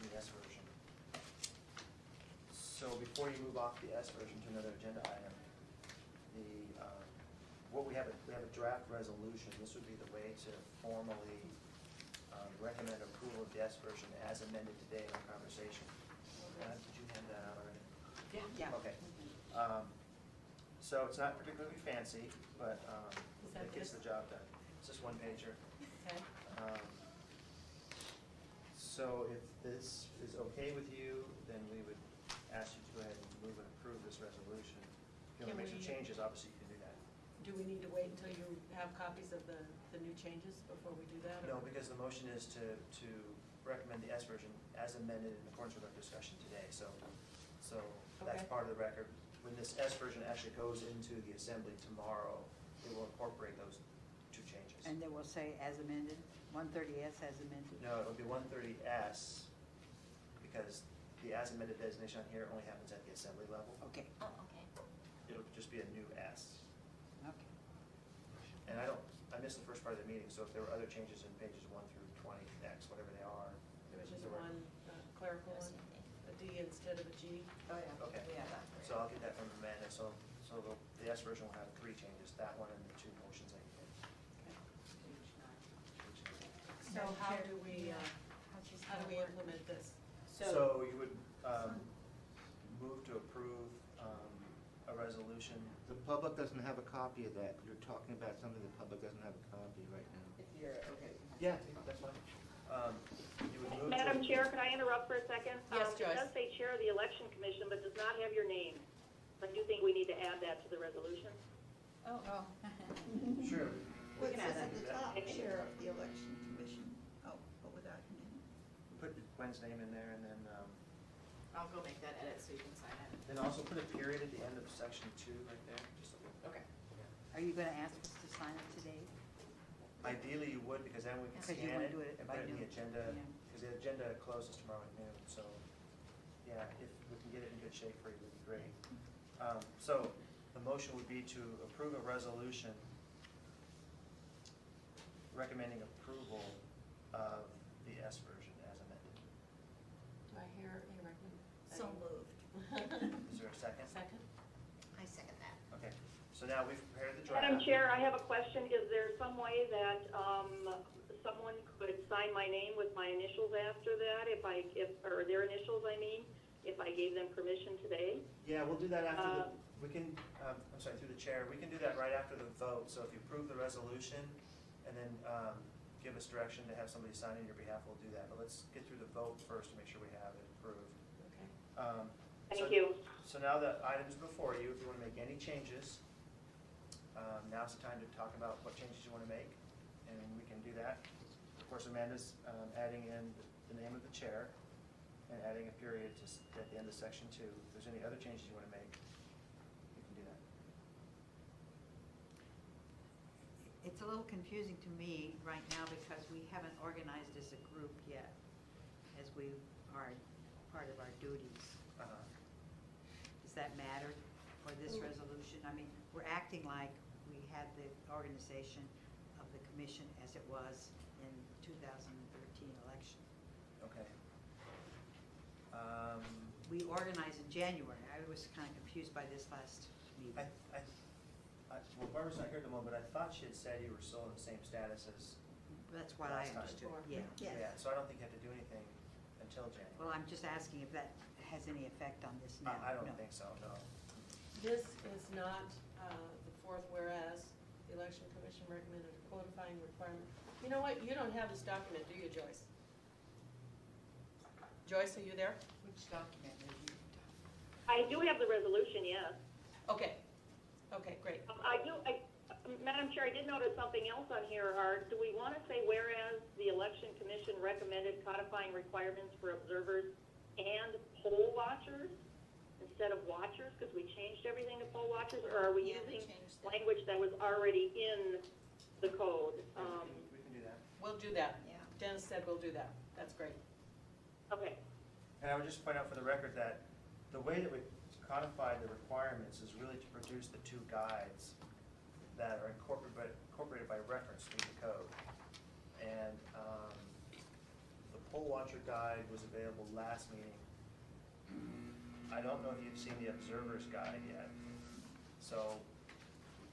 in the S version. So before you move off the S version to another agenda item, we have a draft resolution. This would be the way to formally recommend approval of the S version as amended today in our conversation. Did you hand that out already? Yeah. Okay. So it's not particularly fancy, but Is that it gets this? the job done. It's just one pager. Okay. So if this is okay with you, then we would ask you to go ahead and move and approve this resolution. If you want to Can make some we- changes, obviously you can do that. Do we need to wait until you have copies of the new changes before we do that? or- No, because the motion is to recommend the S version as amended in accordance with our discussion today. So that's Okay. part of the record. When this S version actually goes into the assembly tomorrow, it will incorporate those 2 changes. And then we'll say as amended, 130S as amended. No, it'll be 130S, because the as amended designation on here only happens at the assembly level. Okay, Oh, okay. It'll just be a new S. okay. And I missed the first part of the meeting, so if there were other changes in pages 1 through 20, X, whatever they are. There was just there were- one clerical one, a D instead of a G. Oh, yeah. Okay. Yeah, that. So I'll get that from Amanda, so the S version will have 3 changes, that one and the 2 motions that you made. Okay. Page 9. So how do we implement this? So you would move to approve a resolution. The public doesn't have a copy of that. You're talking about something the public doesn't have a copy right now. If you're okay. Yeah, that's fine. You would move to. Madam Chair, could I interrupt for a second? Yes, Joyce. It does say Chair of the Election Commission, but does not have your name. I do think we need to add that to the resolution. Oh, Sure. What can says add at the that. top, Chair of the Election Commission? Oh, but without your name. Put Gwen's name in there and then, I'll go make that edit so you can sign it. then also put a period at the end of section 2 right there. Just a- Okay. Are you gonna ask us to sign it today? Ideally, you would, because then we can Because you scan wanna it do it and by put it in the noon. agenda, Yeah. because the agenda closes tomorrow at noon, so, yeah, if we can get it in good shape for you, it would be great. So, the motion would be to approve a resolution recommending approval of the S version as amended. Do I hear a recommend? So moved. Is there a second? Second? I second that. Okay, so now we've prepared the draft. Madam Chair, I have a question. Is there some way that someone could sign my name with my initials after that, or their initials, I mean, if I gave them permission today? Yeah, we'll do that after we can, I'm sorry, through the chair, we can do that right after the vote. So if you approve the resolution and then give us direction to have somebody sign on your behalf, we'll do that. But let's get through the vote first to make sure we have it approved. Okay. Thank you. So now the item's before you, if you want to make any changes, now's the time to talk about what changes you want to make, and we can do that. Of course, Amanda's adding in the name of the chair and adding a period at the end of section 2. If there's any other changes you want to make, you can do that. It's a little confusing to me right now because we haven't organized as a group yet, as we are part of our duties. Uh-huh. Does that matter for this resolution? I mean, we're acting like we had the organization of the commission as it was in 2013 election. Okay. We organized in January. I was kind of confused by this last meeting. Well, Barbara's not here at the moment, but I thought she had said you were still in the same status as, That's what I Last time. understood, Before. yeah. Yes. yeah, so I don't think you have to do anything until January. Well, I'm just asking if that has any effect on this now. I don't No. think so, no. This is not the fourth whereas, the election commission recommended a codifying requirement. You know what, you don't have this document, do you, Joyce? Joyce, are you there? Which document are you? I do have the resolution, yes. Okay, okay, great. Madam Chair, I did notice something else on here, Art. Do we want to say whereas the Election Commission recommended codifying requirements for observers and poll watchers instead of watchers, because we changed everything to poll watchers, or are we Yeah, we using changed that. language that was already in the code? We can do that. We'll do that. Yeah. Dennis said we'll do that. That's great. Okay. And I would just point out for the record that the way that we codified the requirements is really to produce the 2 guides that are incorporated by reference through the code. And the poll watcher guide was available last meeting. I don't know if you've seen the observer's guide yet, so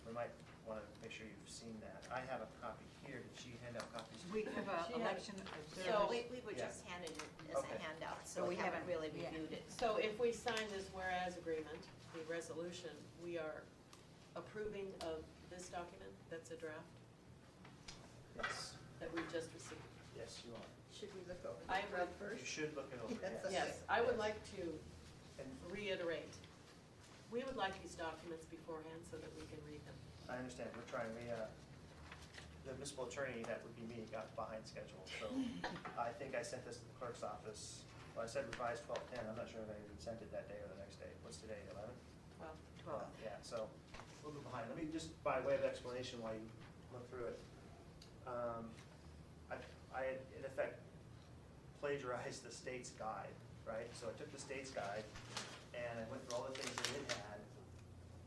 we might want to make sure you've seen that. I have a copy here. Did she hand out copies? We have She an had- election So- observers. We were Yeah. just handed it as a Okay. handout, So so we we haven't haven't- really yeah. reviewed it. So if we sign this whereas agreement, the resolution, we are approving of this document that's a draft Yes, that we just received. yes, you are. Should we look over I the draft would- first? You should look it over, Yes, yes. okay. Yes, I would like to And reiterate, we would like these documents beforehand so that we can read them. I understand, we're trying, the municipal attorney, that would be me, got behind schedule, so I think I sent this to the clerk's office, well, I said revised 12/10, I'm not sure if I even sent it that day or the next day, what's today, 11? Well, 12. Yeah, so, a little bit behind, let me just, by way of explanation while you look through it, I had, in effect, plagiarized the state's guide, right? So I took the state's guide, and I went through all the things that it had,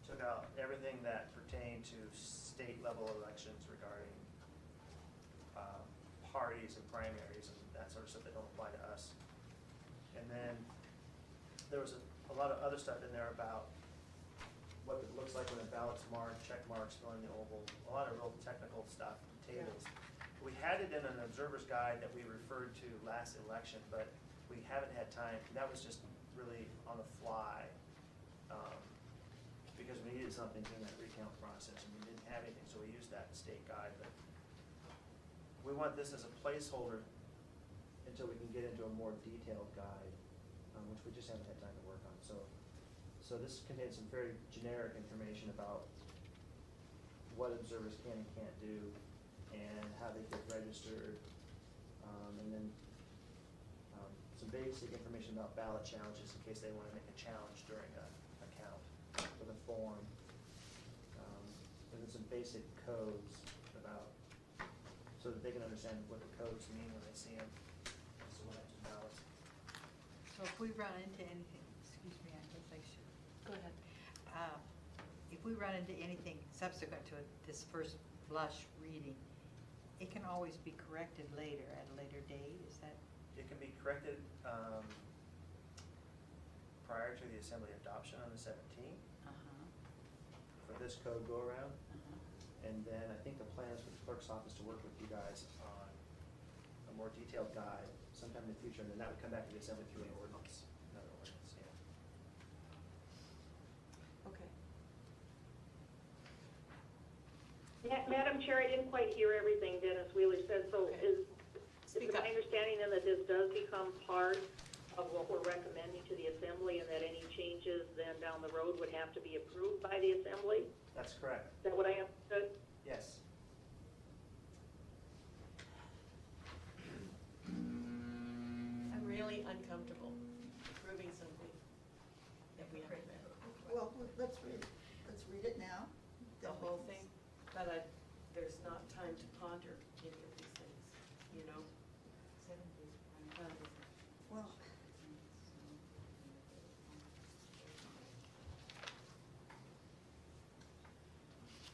took out everything that pertained to state-level elections regarding parties and primaries and that sort of stuff that don't apply to us. And then there was a lot of other stuff in there about what it looks like when a ballot's marked, check marks, filling the oval, a lot of real technical stuff, tables. We had it in an observer's guide that we referred to last election, but we haven't had time. That was just really on the fly, because we needed something in that recount process, and we didn't have anything, so we used that state guide. But we want this as a placeholder until we can get into a more detailed guide, which we just haven't had time to work on. So this contains some very generic information about what observers can and can't do, and how they get registered, and then some basic information about ballot challenges in case they want to make a challenge during a count with a form, and then some basic codes about, so that they can understand what the codes mean when they see them. So what happens to ballots. So if we run into anything, excuse me, I guess I should. Go ahead. If we run into anything subsequent to this first blush reading, it can always be corrected later, at a later date, is that? It can be corrected prior to the assembly adoption on the 17th for this code go around. And then I think the plan is for the clerk's office to work with you guys on a more detailed guide sometime in the future, and then that would come back to the assembly through an ordinance, another ordinance, yeah. Okay. Madam Chair, I didn't quite hear everything Dennis Wheeler said, so Okay. is Speak it up. my understanding then that this does become part of what we're recommending to the assembly, and that any changes then down the road would have to be approved by the assembly? That's correct, Is that what I understood? yes. I'm really uncomfortable approving something that we haven't read. Well, let's read it now. The whole thing, but there's not time to ponder any of these things, you know? Well,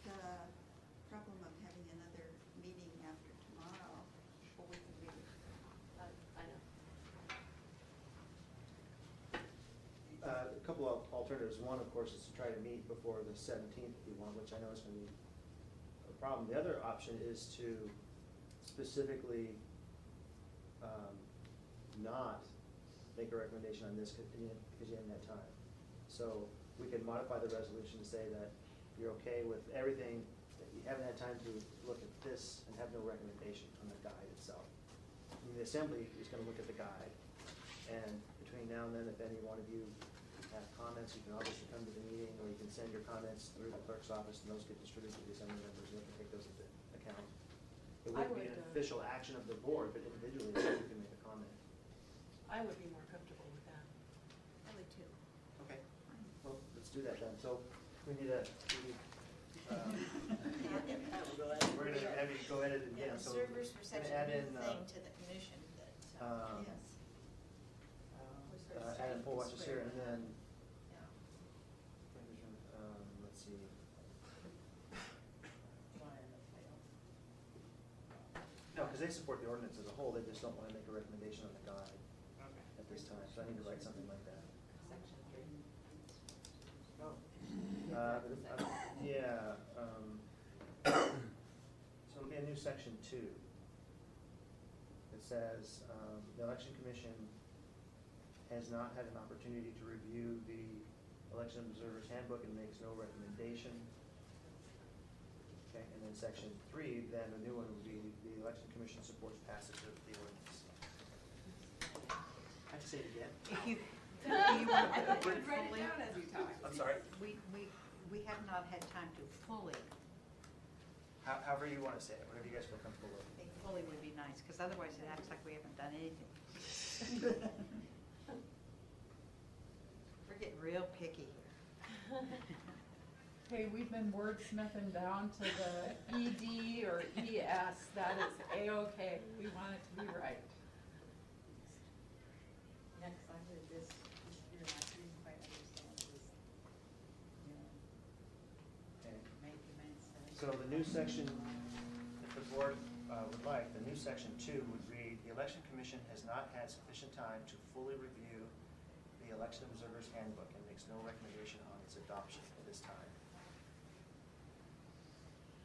the problem of having another meeting after tomorrow, or we can read it. I know. A couple of alternatives. One, of course, is to try to meet before the 17th if you want, which I know is going to be a problem. The other option is to specifically not make a recommendation on this because you haven't had time. So we can modify the resolution to say that you're okay with everything, that you haven't had time to look at this and have no recommendation on the guide itself. I mean, the assembly is going to look at the guide, and between now and then, if any one of you have comments, you can obviously come to the meeting, or you can send your comments through the clerk's office, and those get distributed to the assembly members, and they can take those into account. It I wouldn't be an would, official action of the board, but individually, you can make a comment. I would be more comfortable with that. I would too. Okay, well, let's do that then. So we need a, we're gonna have you go edit it Yeah, again, so. observers were such gonna a add new in, thing to the commission that, Yes. add in poll watchers here, and then, yeah. let's see. No, because they support the ordinance as a whole, they just don't want to make a recommendation on the guide at this time, so I need to write something like that. Yeah, so it'll be a new section 2. It says, the election commission has not had an opportunity to review the election observer's handbook and makes no recommendation. Okay, and then section 3, then the new one would be, the election commission supports passage of the ordinance. I have to say it again? If you want to put it fully, as you talk. I'm sorry, we have not had time to fully, however you want to say it, whatever you guys feel comfortable with. I think fully would be nice, because otherwise it acts like we haven't done anything. We're getting real picky here. Okay, we've been wordsmithing down to the ED or ES, that is A-OK, we want it to be right. Next, I heard this year, I didn't quite understand this, Okay. make the man sense. So the new section, if the board would like, the new section 2 would read, the election commission has not had sufficient time to fully review the election observer's handbook and makes no recommendation on its adoption at this time.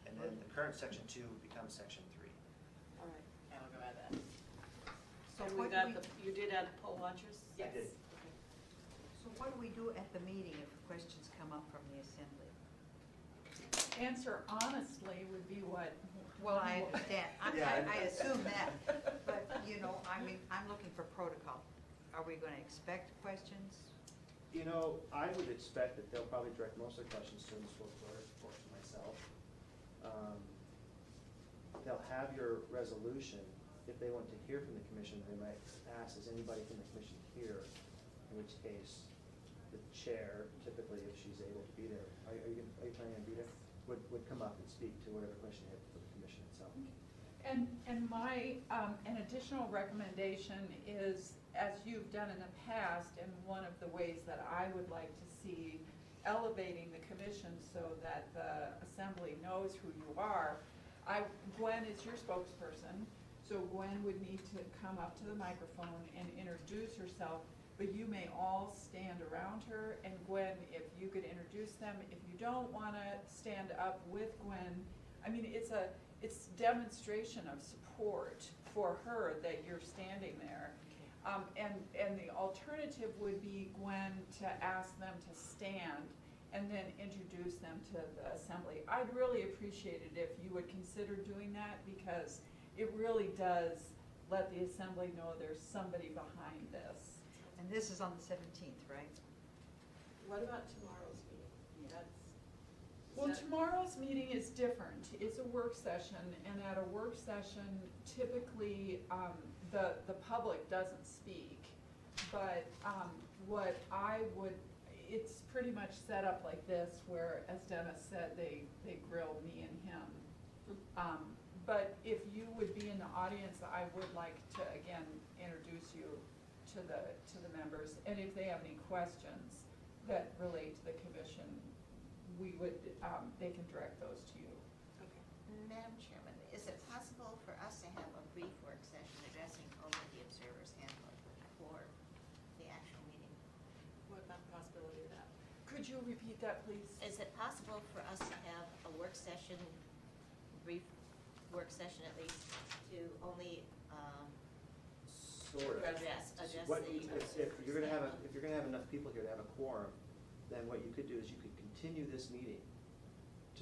And then the current section 2 becomes section 3. that. So And what we do got we, the, you did add poll watchers? I did. so what do we do at the meeting if questions come up from the assembly? Answer honestly would be what. Well, I understand, Yeah, I assume that, but, you know, I mean, I'm looking for protocol. Are we gonna expect questions? You know, I would expect that they'll probably direct most of the questions to the school clerk or to myself. They'll have your resolution. If they want to hear from the commission, they might ask, is anybody from the commission here? In which case, the chair, typically if she's able to be there, are you planning on being there? Would come up and speak to whatever question you have for the commission itself. And my, an additional recommendation is, as you've done in the past, and one of the ways that I would like to see elevating the commission so that the assembly knows who you are, Gwen is your spokesperson, so Gwen would need to come up to the microphone and introduce herself, but you may all stand around her, and Gwen, if you could introduce them, if you don't wanna stand up with Gwen, I mean, it's demonstration of support for her that you're standing there. And the alternative would be Gwen to ask them to stand and then introduce them to the assembly. I'd really appreciate it if you would consider doing that, because it really does let the assembly know there's somebody behind this. And this is on the 17th, right? What about tomorrow's meeting? Well, tomorrow's meeting is different. It's a work session, and at a work session, typically, the public doesn't speak. But, what I would, it's pretty much set up like this, where, as Dennis said, they grill me and him. But if you would be in the audience, I would like to, again, introduce you to the members. And if they have any questions that relate to the commission, we would, they can direct those to you. Madam Chairman, is it possible for us to have a brief work session addressing only the observer's handbook for the actual meeting? What about the possibility of that? Could you repeat that, please? Is it possible for us to have a work session, brief work session at least, to only Sort of. address the If you're gonna have observer's if you're gonna have enough people here to have a quorum, then what you could do is you could continue this meeting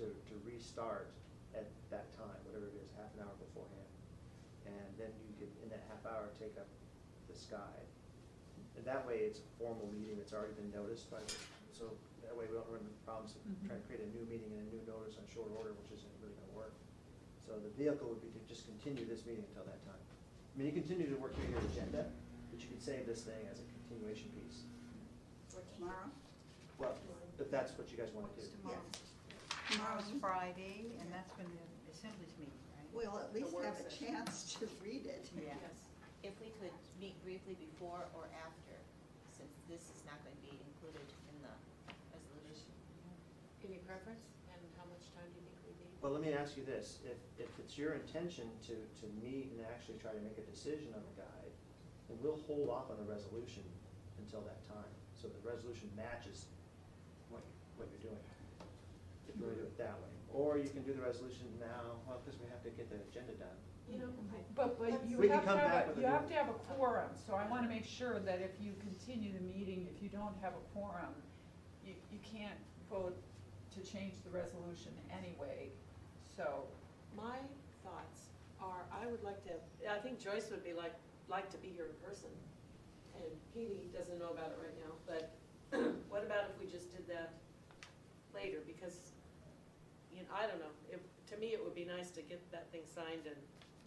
to restart at that time, whatever it is, half an hour beforehand. And then you could, in that half hour, take up the sky. And that way, it's a formal meeting that's already been noticed by so that way we don't run into problems of trying to create a new meeting and a new notice on short order, which isn't really gonna work. So the vehicle would be to just continue this meeting until that time. I mean, you continue to work through your agenda, but you could save this thing as a continuation piece. Tomorrow? Well, if that's what you guys want to What's do. tomorrow? Yes. Tomorrow's Friday, and that's when the assembly's meeting, right? We'll at least work have a session. chance to read it. Yeah. If we could meet briefly before or after, since this is not going to be included in the resolution. Any preference, and how much time do you think we need? Well, let me ask you this, if it's your intention to meet and actually try to make a decision on the guide, then we'll hold off on the resolution until that time, so the resolution matches what you're doing. If you want to do it that way, or you can do the resolution now, well, because we have to get the agenda done. You know, But you We can have to come back have, with a you new- have to have a quorum, so I wanna make sure that if you continue the meeting, if you don't have a quorum, you can't vote to change the resolution anyway, so. my thoughts are, I would like to, I think Joyce would be like to be here in person. And Petey doesn't know about it right now, but what about if we just did that later? Because, you know, I don't know, to me, it would be nice to get that thing signed and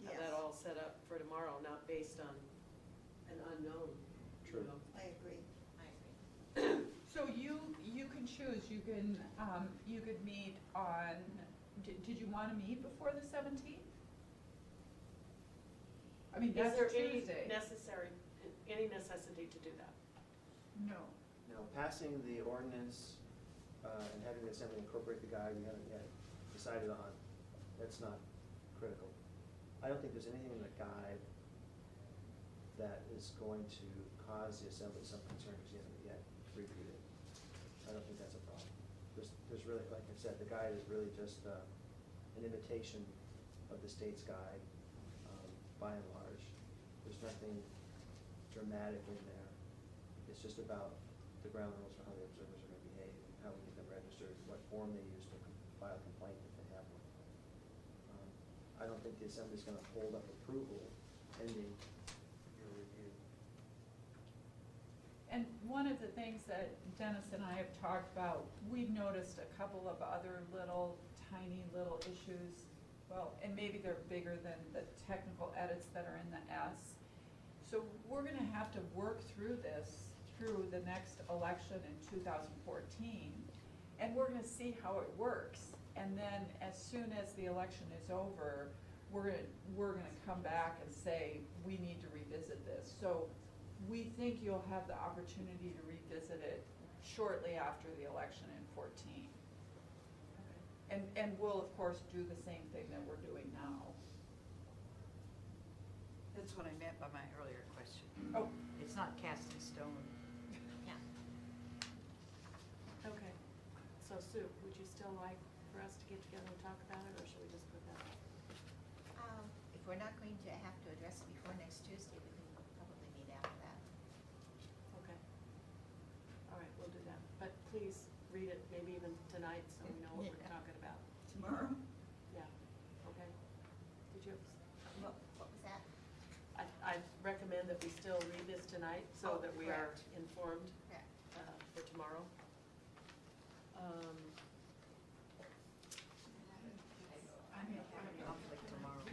have that Yes. all set up for tomorrow, not based on an unknown, you True. know? I agree. I agree. So you can choose, you could meet on, did you wanna meet before the 17th? I mean, that's Tuesday. Any necessity to do that? No. No, passing the ordinance and having the assembly incorporate the guide, we haven't yet decided on, that's not critical. I don't think there's anything in the guide that is going to cause the assembly some concern because you haven't yet reviewed it. I don't think that's a problem. There's really, like I said, the guide is really just an imitation of the state's guide. by and large. There's nothing dramatic in there. It's just about the ground rules for how the observers are gonna behave, and how we get them registered, what form they use to file a complaint if they have one. I don't think the Assembly's gonna hold up approval pending your review. And one of the things that Dennis and I have talked about, we've noticed a couple of other tiny little issues. Well, and maybe they're bigger than the technical edits that are in the S. So we're gonna have to work through this through the next election in 2014. And we're gonna see how it works. And then as soon as the election is over, we're gonna come back and say, we need to revisit this. So we think you'll have the opportunity to revisit it shortly after the election in 14. And we'll, of course, do the same thing that we're doing now. That's what I meant by my earlier question. Oh, It's not cast in stone. Yeah. Okay, so Sue, would you still like for us to get together and talk about it, or should we just put that off? If we're not going to have to address it before next Tuesday, we can probably meet after that. Okay. All right, we'll do that, but please read it, maybe even tonight, so we know what we're Yeah. talking about. Tomorrow? Yeah, okay. Did you, What was that? I recommend that we still read this tonight, so Oh, that we are correct. informed Correct. for tomorrow. I'm in conflict tomorrow.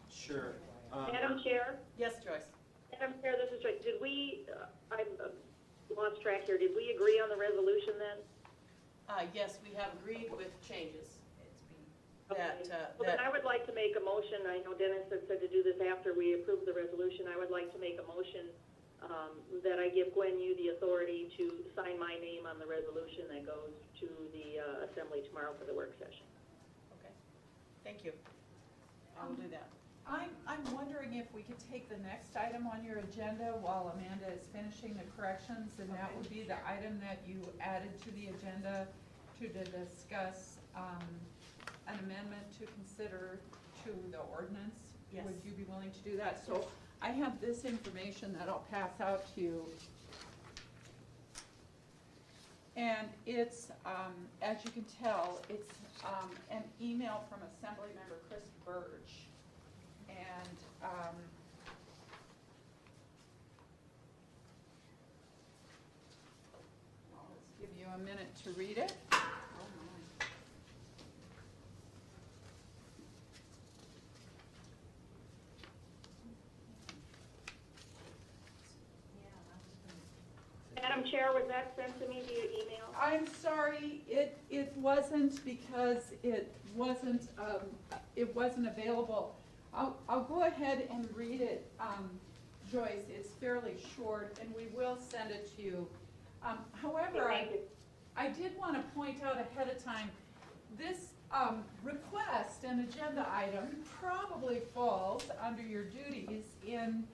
Sure. Madam Chair? Yes, Joyce? Madam Chair, this is Joyce. Did we, I lost track here, did we agree on the resolution then? Yes, we have agreed with changes It's been, that, Okay. Well, then I would like to make a motion, I know Dennis had said to do this after we approve the resolution, I would like to make a motion that I give Gwen Yu the authority to sign my name on the resolution that goes to the Assembly tomorrow for the work session. Okay, thank you. I will do that. I'm wondering if we could take the next item on your agenda while Amanda is finishing the corrections, and that would be the item that you added to the agenda to discuss an amendment to consider to the ordinance. Yes. Would you be willing to do that? So I have this information that I'll pass out to you. And it's, as you can tell, it's an email from Assemblymember Chris Burge. And well, let's give you a minute to read it. Oh, my. Madam Chair, was that sent to me via email? I'm sorry, it wasn't because it wasn't available. I'll go ahead and read it, Joyce. It's fairly short, and we will send it to you. However, Thank you. I did want to point out ahead of time, this request and agenda item probably falls under your duties in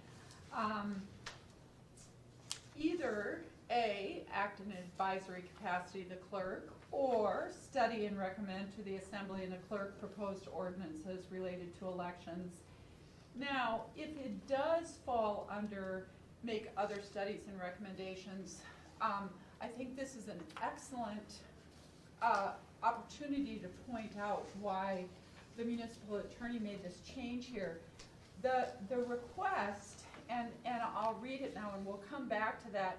either A, act in an advisory capacity to the clerk, or study and recommend to the Assembly and the clerk proposed ordinances related to elections. Now, if it does fall under make other studies and recommendations, I think this is an excellent opportunity to point out why the municipal attorney made this change here. The request, and I'll read it now and we'll come back to that.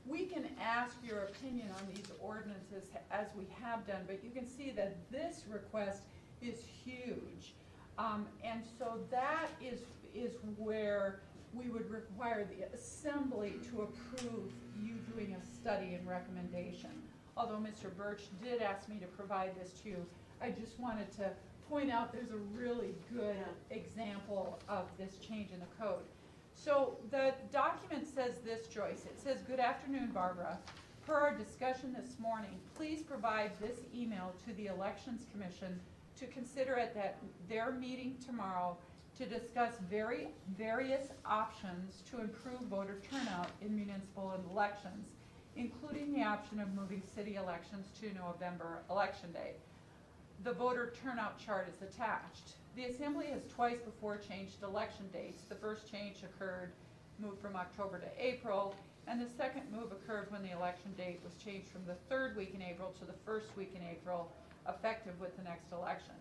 We can ask your opinion on these ordinances as we have done, but you can see that this request is huge. And so that is where we would require the Assembly to approve you doing a study and recommendation. Although Mr. Birch did ask me to provide this to you, I just wanted to point out there's a really good example of this change in the code. So the document says this, Joyce. It says, "Good afternoon, Barbara. Per our discussion this morning, please provide this email to the Elections Commission to consider at their meeting tomorrow to discuss various options to improve voter turnout in municipal elections, including the option of moving city elections to November election day." The voter turnout chart is attached. The Assembly has twice before changed election dates. The first change occurred, moved from October to April, and the second move occurred when the election date was changed from the third week in April to the first week in April, effective with the next election.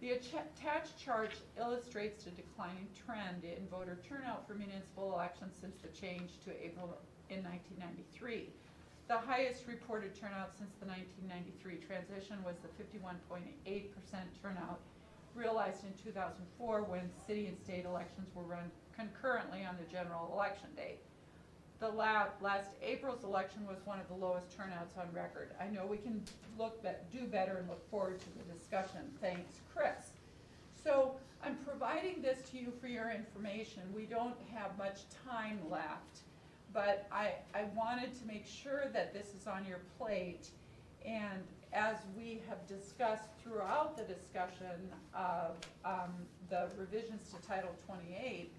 The attached chart illustrates the declining trend in voter turnout for municipal elections since the change to April in 1993. The highest reported turnout since the 1993 transition was the 51.8% turnout realized in 2004 when city and state elections were run concurrently on the general election day. The last April's election was one of the lowest turnouts on record. I know we can do better and look forward to the discussion. Thanks, Chris. So I'm providing this to you for your information. We don't have much time left, but I wanted to make sure that this is on your plate. And as we have discussed throughout the discussion of the revisions to Title 28,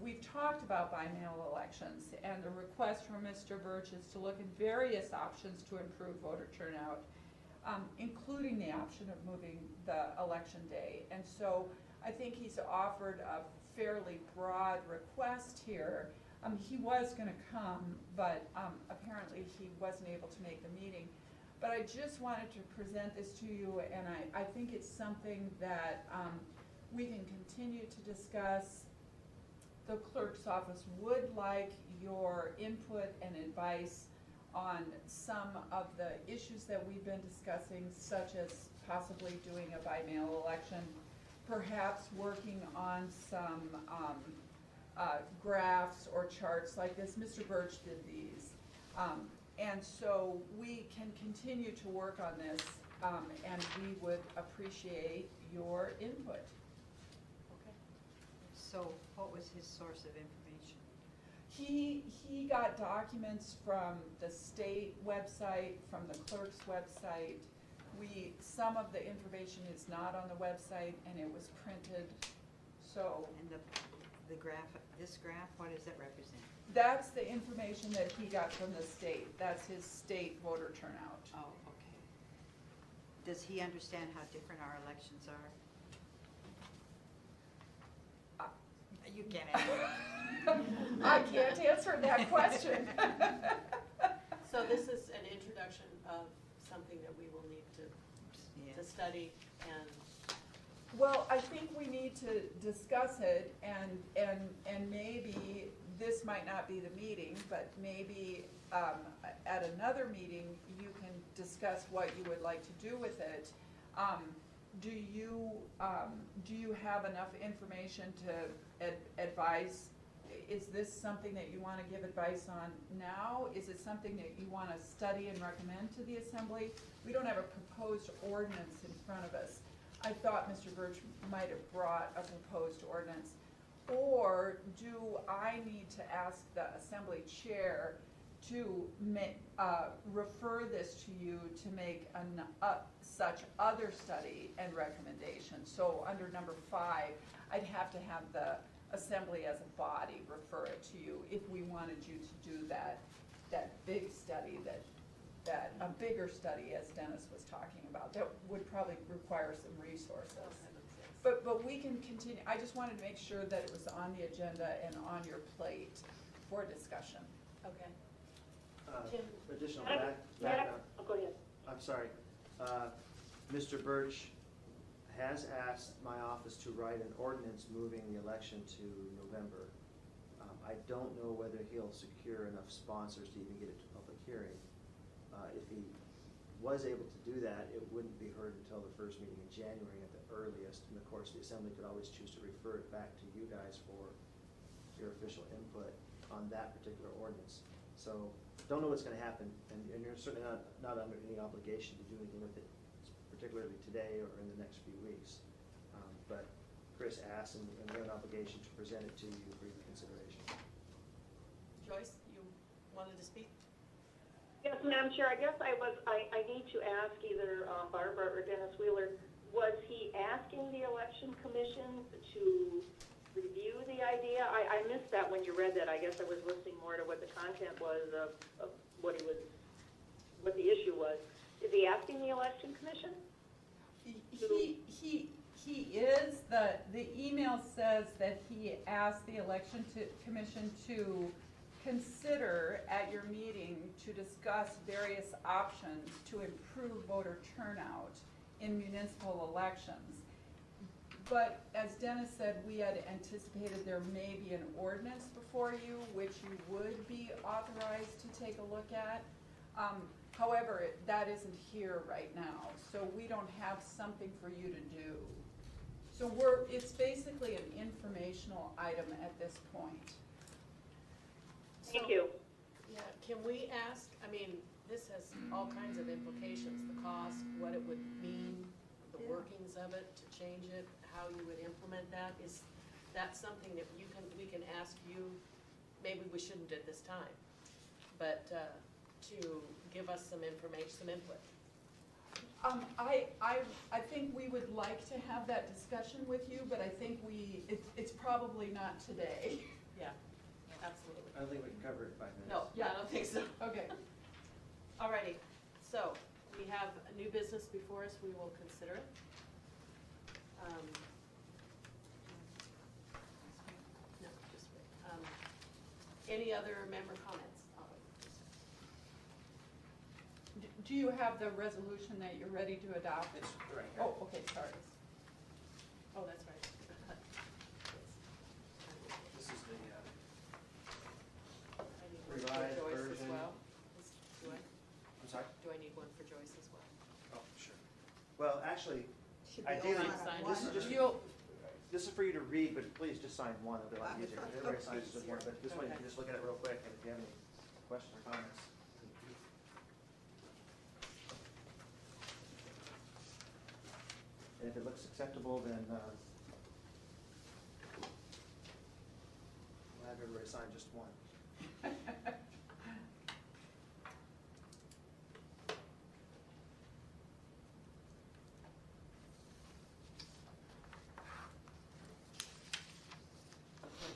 we've talked about by-mail elections, and the request from Mr. Birch is to look at various options to improve voter turnout, including the option of moving the election day. And so I think he's offered a fairly broad request here. He was going to come, but apparently he wasn't able to make the meeting. But I just wanted to present this to you, and I think it's something that we can continue to discuss. The clerk's office would like your input and advice on some of the issues that we've been discussing, such as possibly doing a by-mail election, perhaps working on some graphs or charts like this. Mr. Birch did these. And so we can continue to work on this, and we would appreciate your input. So what was his source of information? He got documents from the state website, from the clerk's website. Some of the information is not on the website, and it was printed, so. And the graph, this graph, what does that represent? That's the information that he got from the state. That's his state voter turnout. Oh, okay. Does he understand how different our elections are? You can't answer. I can't answer that question. So this is an introduction of something that we will need to study and. Well, I think we need to discuss it, and maybe this might not be the meeting, but maybe at another meeting you can discuss what you would like to do with it. Do you have enough information to advise? Is this something that you want to give advice on now? Is it something that you want to study and recommend to the Assembly? We don't have a proposed ordinance in front of us. I thought Mr. Birch might have brought a proposed ordinance. Or do I need to ask the Assembly Chair to refer this to you to make such other study and recommendation? So under number 5, I'd have to have the Assembly as a body refer it to you if we wanted you to do that big study, that a bigger study, as Dennis was talking about. That would probably require some resources. But we can continue. I just wanted to make sure that it was on the agenda and on your plate for discussion. Okay. Tim? Additional Yeah. background. Oh, go ahead. I'm sorry. Mr. Birch has asked my office to write an ordinance moving the election to November. I don't know whether he'll secure enough sponsors to even get it to public hearing. If he was able to do that, it wouldn't be heard until the first meeting in January at the earliest. And of course, the Assembly could always choose to refer it back to you guys for your official input on that particular ordinance. So don't know what's going to happen, and you're certainly not under any obligation to do anything with it, particularly today or in the next few weeks. But Chris asked, and we have an obligation to present it to you for your consideration. Joyce, you wanted to speak? Yes, Madam Chair, I guess I need to ask either Barbara or Dennis Wheeler, was he asking the Election Commission to review the idea? I missed that when you read that. I guess I was listening more to what the content was of what the issue was. Is he asking the Election Commission? He is, the email says that he asked the commission to consider at your meeting to discuss various options to improve voter turnout in municipal elections. But as Dennis said, we had anticipated there may be an ordinance before you, which you would be authorized to take a look at. However, that isn't here right now, so we don't have something for you to do. So it's basically an informational item at this point. Thank you. Yeah, can we ask, I mean, this has all kinds of implications, the cost, what it would mean, the Yeah. workings of it, to change it, how you would implement that. Is that something that we can ask you, maybe we shouldn't at this time, but to give us some information, some input? I think we would like to have that discussion with you, but I think it's probably not today. Yeah, absolutely. I don't think we can cover it in 5 minutes. No, I don't think so. Okay. Alrighty, so we have a new business before us, we will consider it. No, just wait. Any other member comments? Do you have the resolution that you're ready to adopt? It's right here. Oh, okay, sorry. Oh, that's right. This is the, I need one for revised Joyce as version. well. Do I'm sorry? I need one for Joyce as well? Oh, sure. Well, actually, Should be all ideally, on at this is once. just, this is for you to read, but please just sign one, it'll be a lot easier. Everybody signs just one, but this one, you can just look at it real quick, and if you have any questions or comments. And if it looks acceptable, then, we'll have everybody sign just one.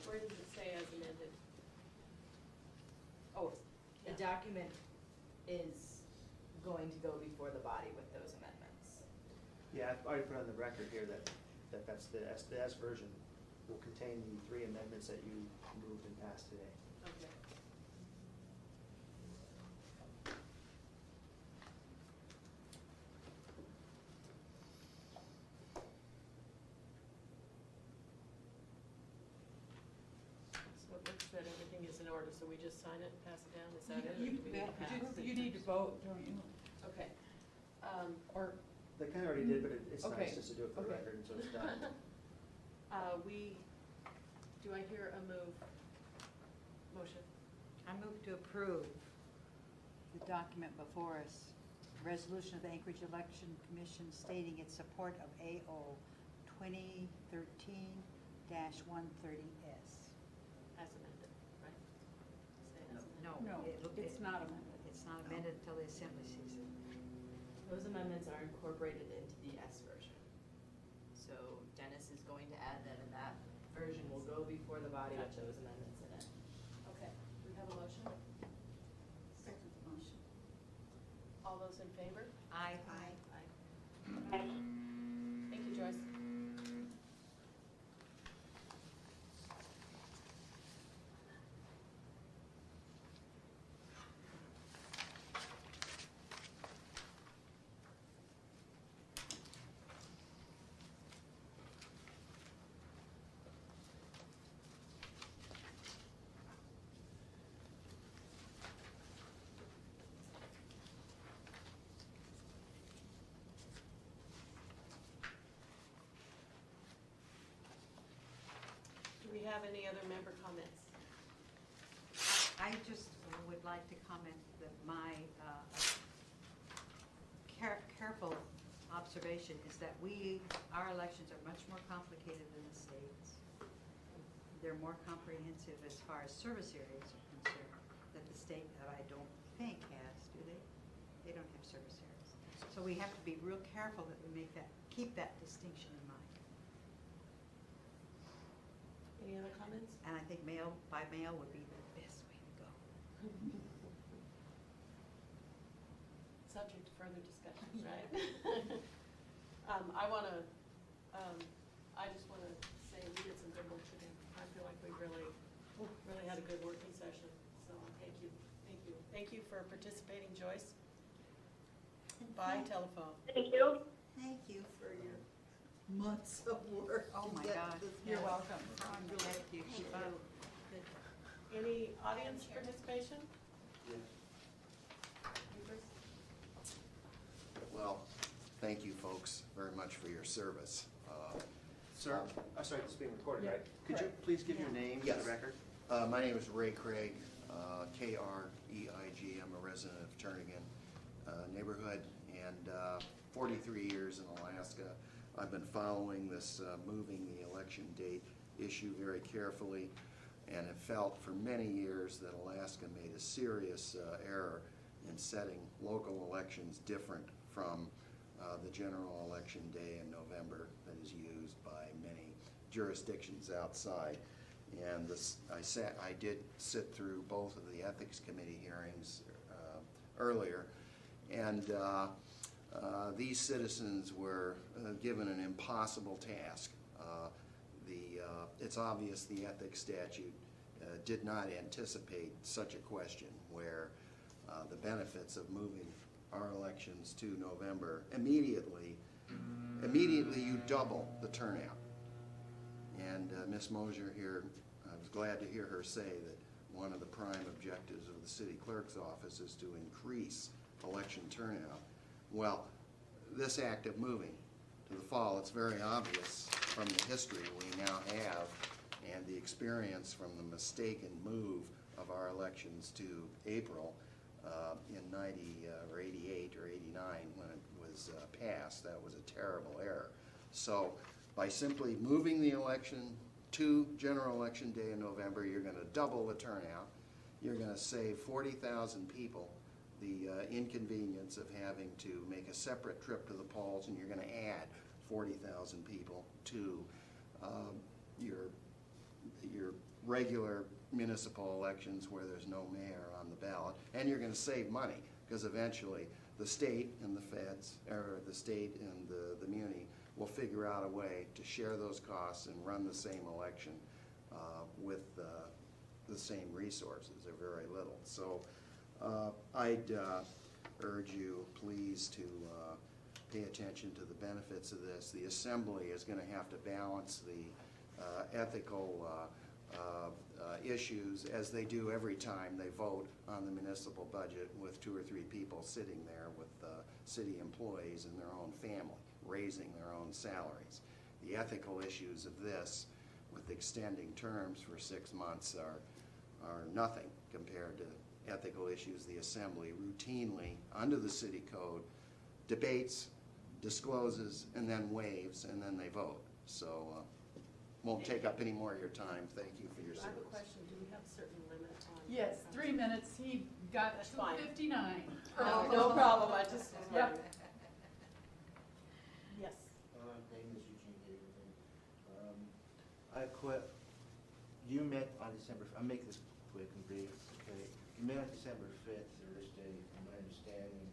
Where does it say as amended? Oh, The yeah. document is going to go before the body with those amendments. Yeah, I've already put on the record here that's the S version will contain the 3 amendments that you moved and passed today. Okay. So it looks that everything is in order, so we just sign it, pass it down, is that it? or do we need to pass it? You need to vote, don't you? Okay. Or, They kind of already did, but it's Okay. nice just to do it for the Okay. record, and so it's done. Do I hear a motion? I move to approve the document before us, resolution of the Anchorage Election Commission stating its support of AO 2013-130S. As amended, right? Say as amended. No, no, it- it's not amended. It's not amended until the assembly sees it. Those amendments are incorporated into the S version. So Dennis is going to add that, and that version will go before the body with Gotcha. those amendments in it. Okay, we have a motion? Second motion. All those in favor? Aye. Aye. Thank you, Joyce. Do we have any other member comments? I just would like to comment that my careful observation is that our elections are much more complicated than the state's. They're more comprehensive as far as service areas are concerned, that the state, I don't think has, do they? They don't have service areas. So we have to be real careful that we keep that distinction in mind. Any other comments? And I think by mail would be the best way to go. Subject to further discussion, right? I just wanna say we did some good work today. I feel like we really had a good working session, so thank you. Thank you for participating, Joyce. And By telephone. Thank you. Thank you for your months of work Oh to my get gosh. this. You're done. welcome. I'm really- Thank you. Keep Keep up. up. Any audience participation? Well, thank you folks very much for your service. Sir, I'm sorry, this is being recorded, Yeah, right? Could you correct. please give your name for Yes. the record? My name is Ray Craig, K-R-E-I-G. I'm a resident of Turnigan neighborhood, and 43 years in Alaska. I've been following this moving the election date issue very carefully, and have felt for many years that Alaska made a serious error in setting local elections different from the general election day in November that is used by many jurisdictions outside. And I did sit through both of the Ethics Committee hearings earlier, and these citizens were given an impossible task. It's obvious the ethics statute did not anticipate such a question where the benefits of moving our elections to November, immediately you double the turnout. And Ms. Mosier here, I was glad to hear her say that one of the prime objectives of the city clerk's office is to increase election turnout. Well, this act of moving to the fall, it's very obvious from the history we now have and the experience from the mistaken move of our elections to April in 90 or 88 or 89 when it was passed. That was a terrible error. So by simply moving the election to general election day in November, you're going to double the turnout. You're going to save 40,000 people the inconvenience of having to make a separate trip to the polls, and you're going to add 40,000 people to your regular municipal elections where there's no mayor on the ballot, and you're going to save money because eventually the state and the feds, or the state and the muni, will figure out a way to share those costs and run the same election with the same resources, or very little. So I'd urge you please to pay attention to the benefits of this. The Assembly is going to have to balance the ethical issues, as they do every time they vote on the municipal budget, with 2 or 3 people sitting there with city employees and their own family, raising their own salaries. The ethical issues of this, with extending terms for 6 months, are nothing compared to ethical issues the Assembly routinely, under the city code, debates, discloses, and then waives, and then they vote. So won't take up any more of your time. Thank you for your I have service. a question. Do we have a certain limit on? Yes, 3 minutes. He got That's fine. 2:59. No problem, I just was Yep. wondering. Yes. Name is Eugene Haverton. I quit, you met on December, I'll make this quick and brief, okay? You met on December 5th, Thursday, from my understanding.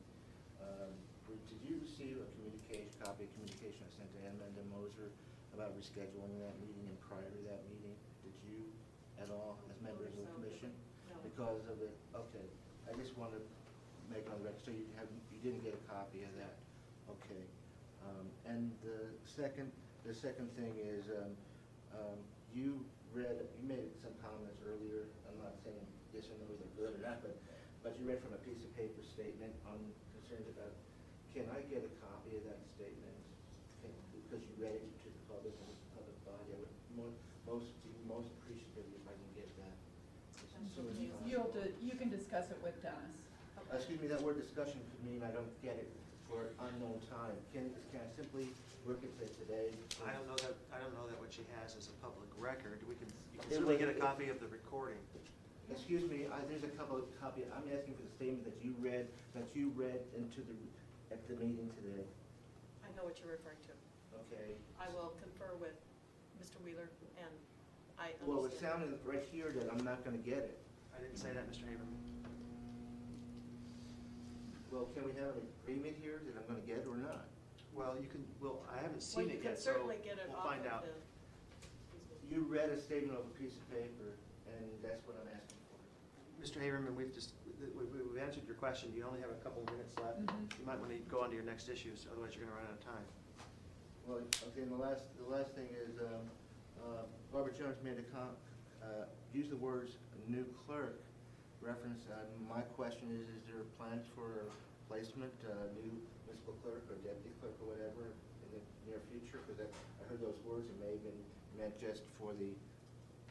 Did you receive a copy of communication I sent to Amanda Moser about rescheduling that meeting, and prior to that meeting? Did you at all, as members of the commission? No. Because of it, okay, I just want to make it on the record, so you didn't get a copy of that, okay. And the second thing is, you made some comments earlier, I'm not saying yes or no, they're good or not, but you read from a piece of paper statement on concerns about, can I get a copy of that statement? Because you read it to the public and the public body, I would be most appreciative if I can get that as soon as possible. You can discuss it with Dennis. Excuse me, that word discussion could mean I don't get it for unknown time. Can I simply work it today? I don't know that what she has is a public record. You can It certainly was- get a copy of the recording. Excuse me, there's a couple of copy, I'm asking for the statement that you read at the meeting today, I know what you're referring to. okay? I will confer with Mr. Wheeler, and I understand. Well, it sounded right here that I'm not gonna get it. I didn't say that, Mr. Haberman. Well, can we have an agreement here that I'm gonna get it or not? Well, you can, well, I haven't Well, seen you it can yet, so certainly get it we'll off find of out. the. You read a statement of a piece of paper, and that's what I'm asking for. Mr. Haberman, we've answered your question. You only have a couple of minutes left. Mhm. You might want to go on to your next issues, otherwise you're going to run out of time. Well, okay, and the last thing is, Barbara Jones made used the words "new clerk" reference. My question is there plans for placement, new municipal clerk or deputy clerk or whatever in the near future? Because I heard those words, it may have been meant just for the,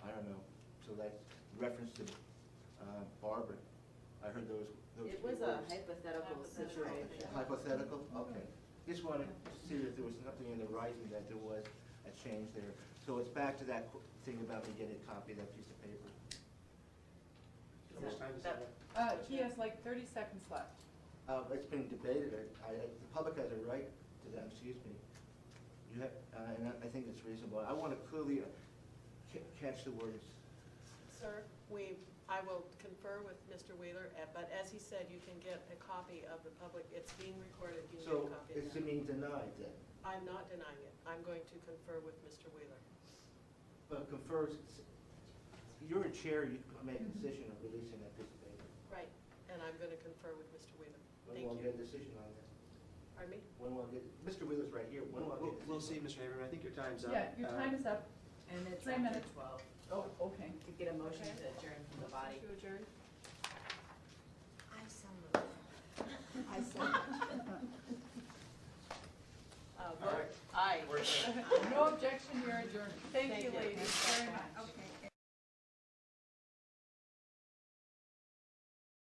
I don't know, so that's reference to Barbara. I heard those It three was a words. hypothetical situation. Hypothetical? Okay. Just wanted to see if there was nothing in the writing that there was a change there. So it's back to that thing about me getting a copy of that piece of paper. How much time does that- that have? He has like 30 seconds left. It's been debated. The public has a right to that, excuse me. You have, and I think it's reasonable. I want to clearly catch the words. Sir, I will confer with Mr. Wheeler, but as he said, you can get a copy of the public, it's being recorded, you can So get a copy of it's that. being denied then. I'm not denying it, I'm going to confer with Mr. Wheeler. But confers, you're a chair, you can make a decision of releasing that piece of paper. Right, and I'm gonna confer with Mr. Wheeler. When Thank will I you. get a decision on that? Pardon me? When will I get, Mr. Wheeler's right here, when will I get a decision? We'll see, Mr. Haberman. I think your time's up. Yeah, your time is up. And it's 3 after minutes. 12. Oh, okay. Could get a motion to adjourn from the body. To adjourn? I so move. I said, Vote aye. We're adjourned. No objection, you're adjourned. Thank Thank you, you. ladies, very much.